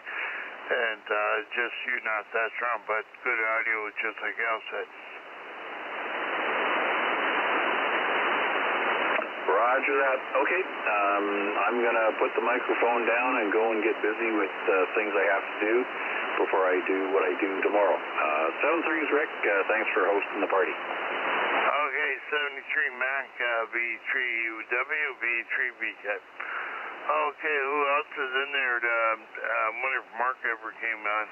And just you not that strong, but good audio, just like Al said. Roger that. Okay, I'm going to put the microphone down and go and get busy with things I have to do before I do what I do tomorrow. 7-3's Rick. Thanks for hosting the party. Okay, 73 Mac, VE3UW, VE3BK. Okay, who else is in there? I wonder if Mark ever came on.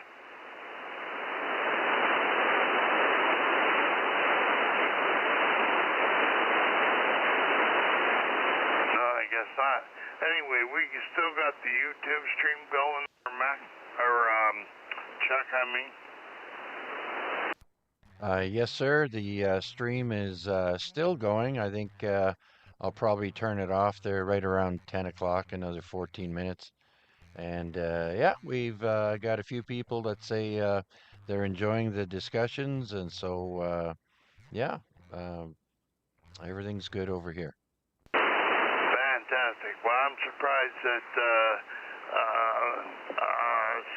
No, I guess not. Anyway, we still got the YouTube stream going, or Mac, or Chuck, I mean. Yes, sir. The stream is still going. I think I'll probably turn it off there right around 10 o'clock, another 14 minutes. And yeah, we've got a few people that say they're enjoying the discussions. And so, yeah, everything's good over here. Fantastic. Well, I'm surprised that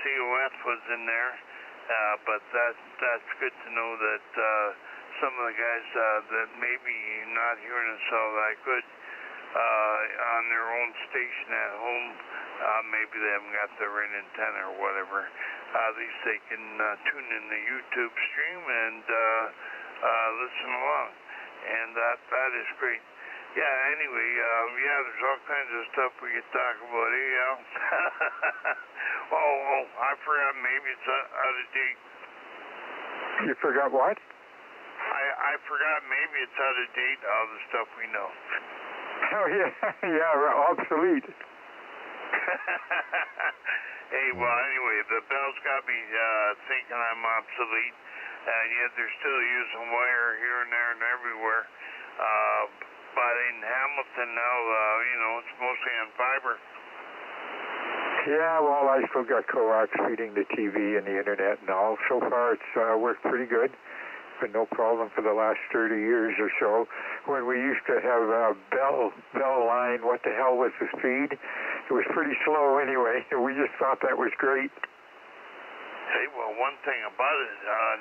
COF was in there. But that's good to know that some of the guys that maybe not hearing us all that good on their own station at home, maybe they haven't got the right antenna or whatever. At least they can tune in the YouTube stream and listen along, and that is great. Yeah, anyway, yeah, there's all kinds of stuff we could talk about, Al? Oh, I forgot, maybe it's out of date. You forgot what? I forgot, maybe it's out of date, all the stuff we know. Oh, yeah, yeah, obsolete. Hey, well, anyway, the bell's got me thinking I'm obsolete, and yet they're still using wire here and there and everywhere. But in Hamilton now, you know, it's mostly on fiber. Yeah, well, I still got coax feeding the TV and the internet and all. So far, it's worked pretty good. Been no problem for the last 30 years or so. When we used to have a bell line, what the hell was the speed? It was pretty slow anyway. We just thought that was great. Hey, well, one thing about it,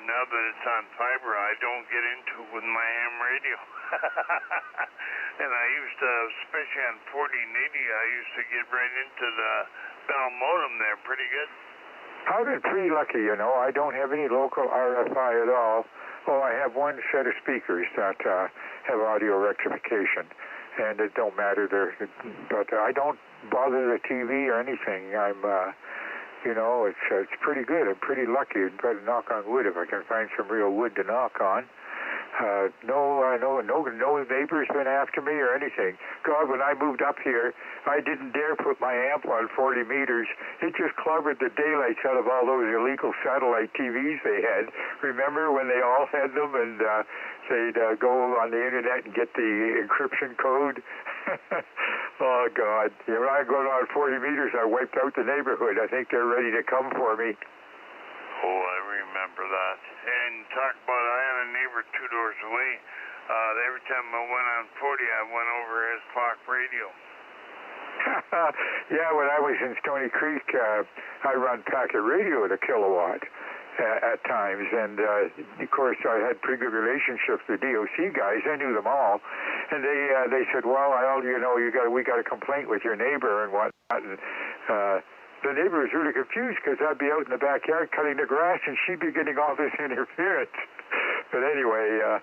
now that it's on fiber, I don't get into it with my ham radio. And I used to, especially on 40 and 80, I used to get right into the Bell modem there pretty good. I've been pretty lucky, you know. I don't have any local RFI at all. Oh, I have one set of speakers that have audio rectification, and it don't matter there. But I don't bother the TV or anything. I'm, you know, it's pretty good. I'm pretty lucky. I'd try to knock on wood if I can find some real wood to knock on. No neighbors been after me or anything. God, when I moved up here, I didn't dare put my amp on 40 meters. It just clobbered the daylights out of all those illegal satellite TVs they had. Remember when they all had them and they'd go on the internet and get the encryption code? Oh, God. You know, when I go on 40 meters, I wiped out the neighborhood. I think they're ready to come for me. Oh, I remember that. And talk about, I had a neighbor 2 doors away. Every time I went on 40, I went over his clock radio. Yeah, when I was in Stony Creek, I run packet radio at a kilowatt at times, and of course I had pretty good relationships with DOC guys. I knew them all, and they said, "Well, we got a complaint with your neighbor and whatnot." And the neighbor was really confused because I'd be out in the backyard cutting the grass, and she'd be getting all this interference. But anyway.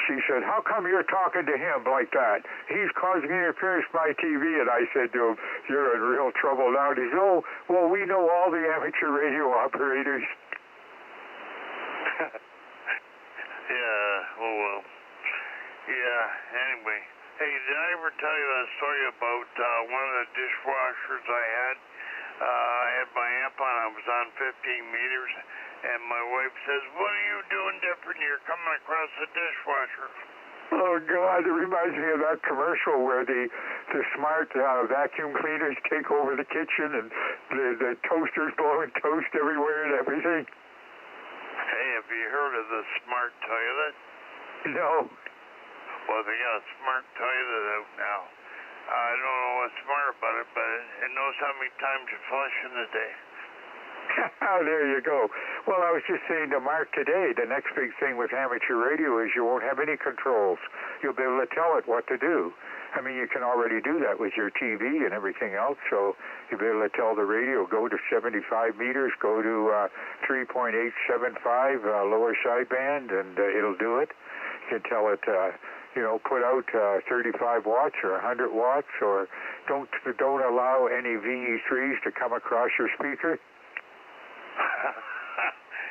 She said, "How come you're talking to him like that? He's causing interference with my TV." And I said to him, "You're in real trouble now." And he said, "Oh, well, we know all the amateur radio operators." Yeah, oh well. Yeah, anyway. Hey, did I ever tell you that story about one of the dishwashers I had? I had my amp on, I was on 15 meters. And my wife says, "What are you doing different? You're coming across the dishwasher." Oh, God, it reminds me of that commercial where the smart vacuum cleaners take over the kitchen and the toaster's blowing toast everywhere and everything. Hey, have you heard of the smart toilet? No. Well, they got a smart toilet out now. I don't know what's smart about it, but it knows how many times you flush in a day. There you go. Well, I was just saying to Mark today, the next big thing with amateur radio is you won't have any controls. You'll be able to tell it what to do. I mean, you can already do that with your TV and everything else, so you'll be able to tell the radio, go to 75 meters, go to 3.875 lower sideband, and it'll do it. You can tell it, put out 35 watts or 100 watts, or don't allow any VE3s to come across your speaker.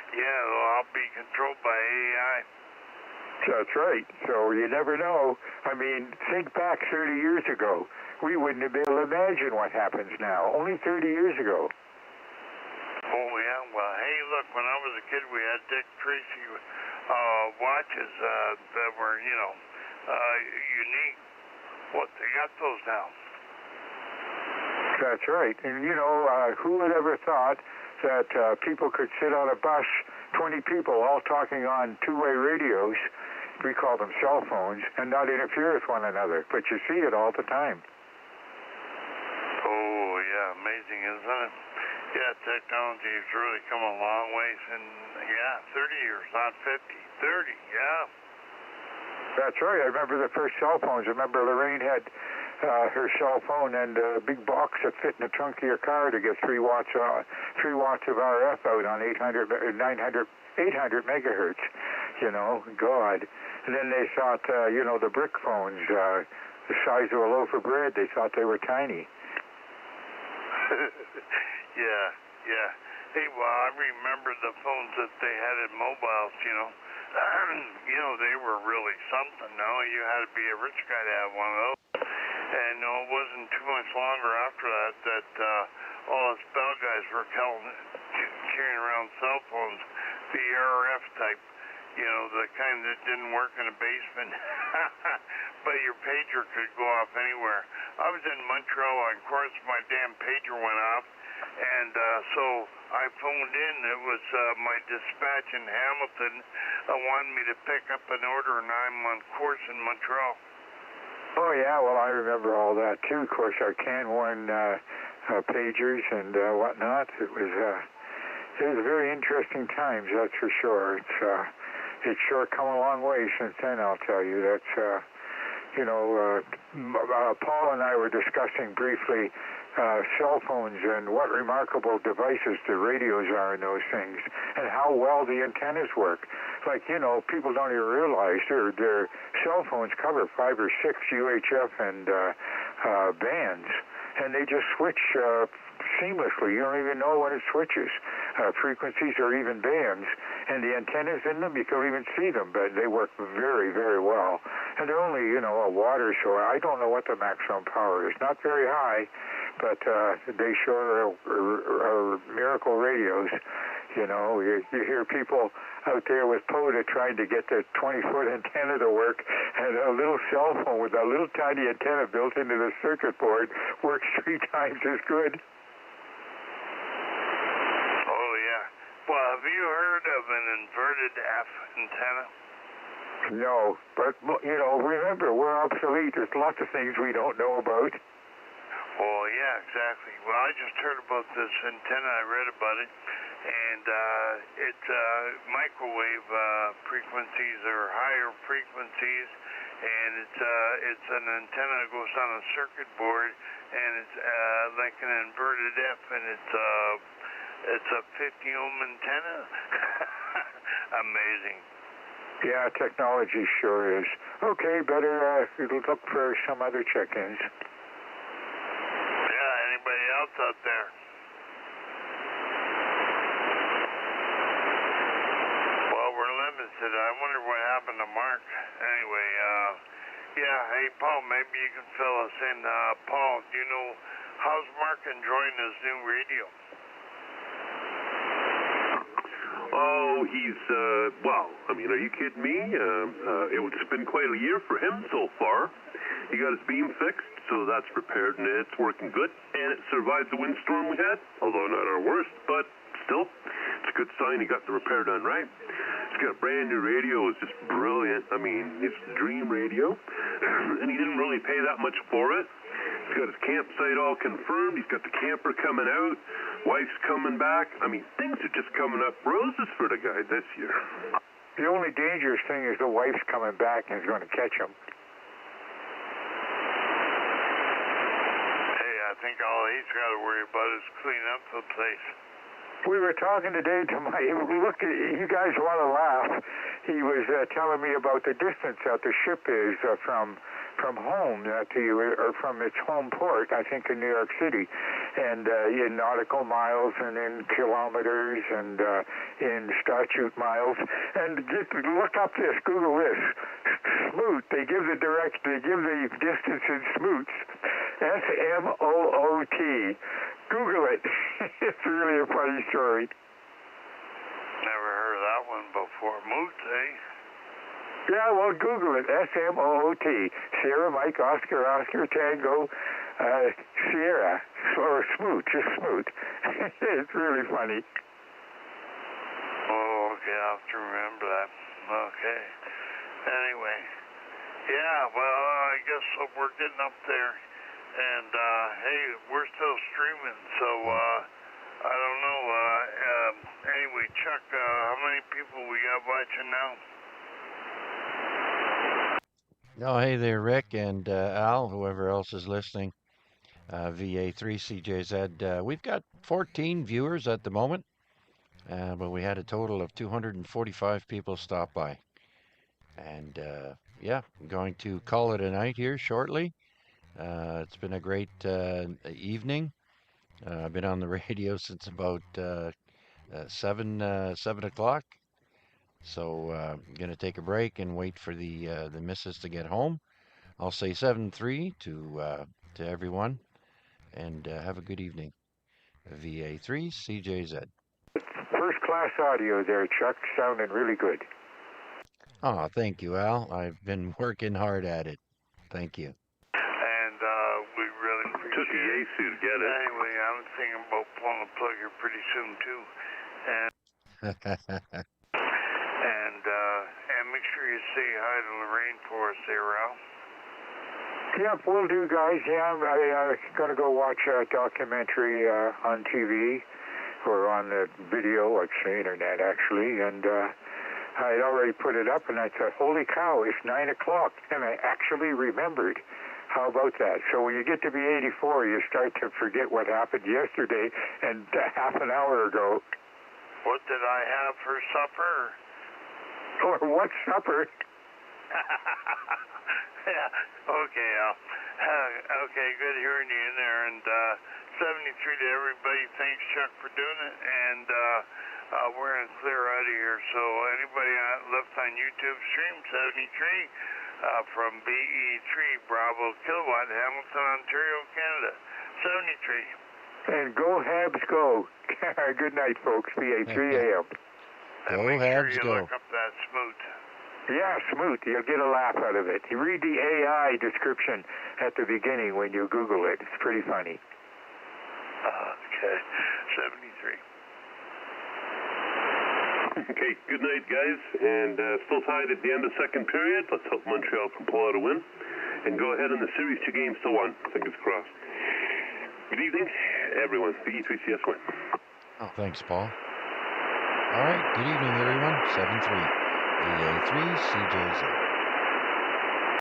Yeah, well, I'll be controlled by AI. That's right. So you never know. I mean, think back 30 years ago. We wouldn't have been able to imagine what happens now. Only 30 years ago. Oh, yeah. Well, hey, look, when I was a kid, we had Dick Tracy watches that were, unique. What, they got those now? That's right. And, who would ever thought that people could sit on a bus, 20 people all talking on two-way radios, we call them cell phones, and not interfere with one another. But you see it all the time. Oh, yeah, amazing, isn't it? Yeah, technology has really come a long ways, and 30 years, not 50, 30, yeah. That's right. I remember the first cell phones. I remember Lorraine had her cell phone and a big box that fit in the trunk of your car to get 3 watts of RF out on 800 megahertz. God. And then they thought, the brick phones, the size of a loaf of bread, they thought they were tiny. Yeah. Hey, well, I remember the phones that they had in mobiles, they were really something. No, you had to be a rich guy to have one of those. And it wasn't too much longer after that all us bell guys were carrying around cell phones, the RF type, the kind that didn't work in a basement. But your pager could go off anywhere. I was in Montreal, and of course my damn pager went off. And so I phoned in. It was my dispatch in Hamilton wanted me to pick up an order, and I'm on course in Montreal. Oh, yeah, well, I remember all that, too. Of course, our CAN-1 pagers and whatnot. It was very interesting times, that's for sure. It's sure come a long way since then, I'll tell you. That's, Paul and I were discussing briefly cell phones and what remarkable devices the radios are in those things and how well the antennas work. Like, people don't even realize their cell phones cover 5 or 6 UHF and bands, and they just switch seamlessly. You don't even know when it switches, frequencies or even bands, and the antennas in them, you can't even see them, but they work very, very well. And they're only, a watt or so. I don't know what the maximum power is. Not very high, but they sure are miracle radios. You hear people out there with POTA trying to get the 20-foot antenna to work, and a little cell phone with a little tiny antenna built into the circuit board works 3 times as good. Oh, yeah. Well, have you heard of an inverted F antenna? No, but, remember, we're obsolete. There's lots of things we don't know about. Oh, yeah, exactly. Well, I just heard about this antenna. I read about it, and it's microwave frequencies or higher frequencies, and it's an antenna that goes on a circuit board, and it's like an inverted F, and it's a 50 ohm antenna. Amazing. Yeah, technology sure is. Okay, better look for some other check-ins. Yeah, anybody else out there? Well, we're limited. I wonder what happened to Mark. Anyway, yeah, hey, Paul, maybe you can fill us in. Paul, do you know, how's Mark enjoying his new radio? Oh, he's, well, I mean, are you kidding me? It's been quite a year for him so far. He got his beam fixed, so that's repaired, and it's working good. And it survived the windstorm we had, although not our worst, but still, it's a good sign he got the repair done right. He's got a brand new radio. It's just brilliant. I mean, it's a dream radio, and he didn't really pay that much for it. He's got his campsite all confirmed. He's got the camper coming out. Wife's coming back. I mean, things are just coming up roses for the guy this year. The only dangerous thing is the wife's coming back and is going to catch him. Hey, I think all he's got to worry about is cleaning up the place. We were talking today to look, you guys want to laugh. He was telling me about the distance that the ship is from home to you, or from its home port, I think in New York City, and in nautical miles and in kilometers and in statute miles. And look up this, Google this, smoot. They give the distance in smoots, S-M-O-O-T. Google it. It's really a funny story. Never heard that one before. Moot, eh? Yeah, well, Google it. S-M-O-O-T. Sierra, Mike, Oscar, Tango, Sierra, or Smoot, just Smoot. It's really funny. Oh, okay, I'll have to remember that. Okay. Anyway, yeah, well, I guess we're getting up there. And, hey, we're still streaming, so, I don't know. Anyway, Chuck, how many people we got watching now? Oh, hey there, Rick and Al, whoever else is listening. VA3CJZ. We've got 14 viewers at the moment, but we had a total of 245 people stop by. And, yeah, I'm going to call it a night here shortly. It's been a great evening. I've been on the radio since about 7 o'clock. So I'm going to take a break and wait for the missus to get home. I'll say 7-3 to everyone, and have a good evening. VA3CJZ. First class audio there, Chuck. Sounding really good. Oh, thank you, Al. I've been working hard at it. Thank you. And we really appreciate Took a Yesu to get it. Anyway, I'm thinking about pulling a plug here pretty soon, too. And make sure you say hi to Lorraine for us there, Ralph. Yep, will do, guys. Yeah, I'm going to go watch a documentary on TV, or on the video, like the internet, actually, and I had already put it up, and I thought, holy cow, it's 9 o'clock, and I actually remembered. How about that? So when you get to be 84, you start to forget what happened yesterday and half an hour ago. What did I have for supper? Or what supper? Yeah, okay, Al. Okay, good hearing you in there, and 73 to everybody. Thanks, Chuck, for doing it, and we're going to clear out of here. So anybody left on YouTube stream, 73 from VE3 Bravo Kilowatt, Hamilton, Ontario, Canada. 73. And go Habs go. Good night, folks. VA3 AM. And make sure you look up that Smoot. Yeah, Smoot. You'll get a laugh out of it. You read the AI description at the beginning when you Google it. It's pretty funny. Okay. 73. Okay, good night, guys. And still tied at the end of second period. Let's hope Montreal can pull out a win. And go ahead in the series, 2 games to 1. Fingers crossed. Good evening, everyone. VE3CS win. Oh, thanks, Paul. All right. Good evening, everyone. 7-3. VA3CJZ.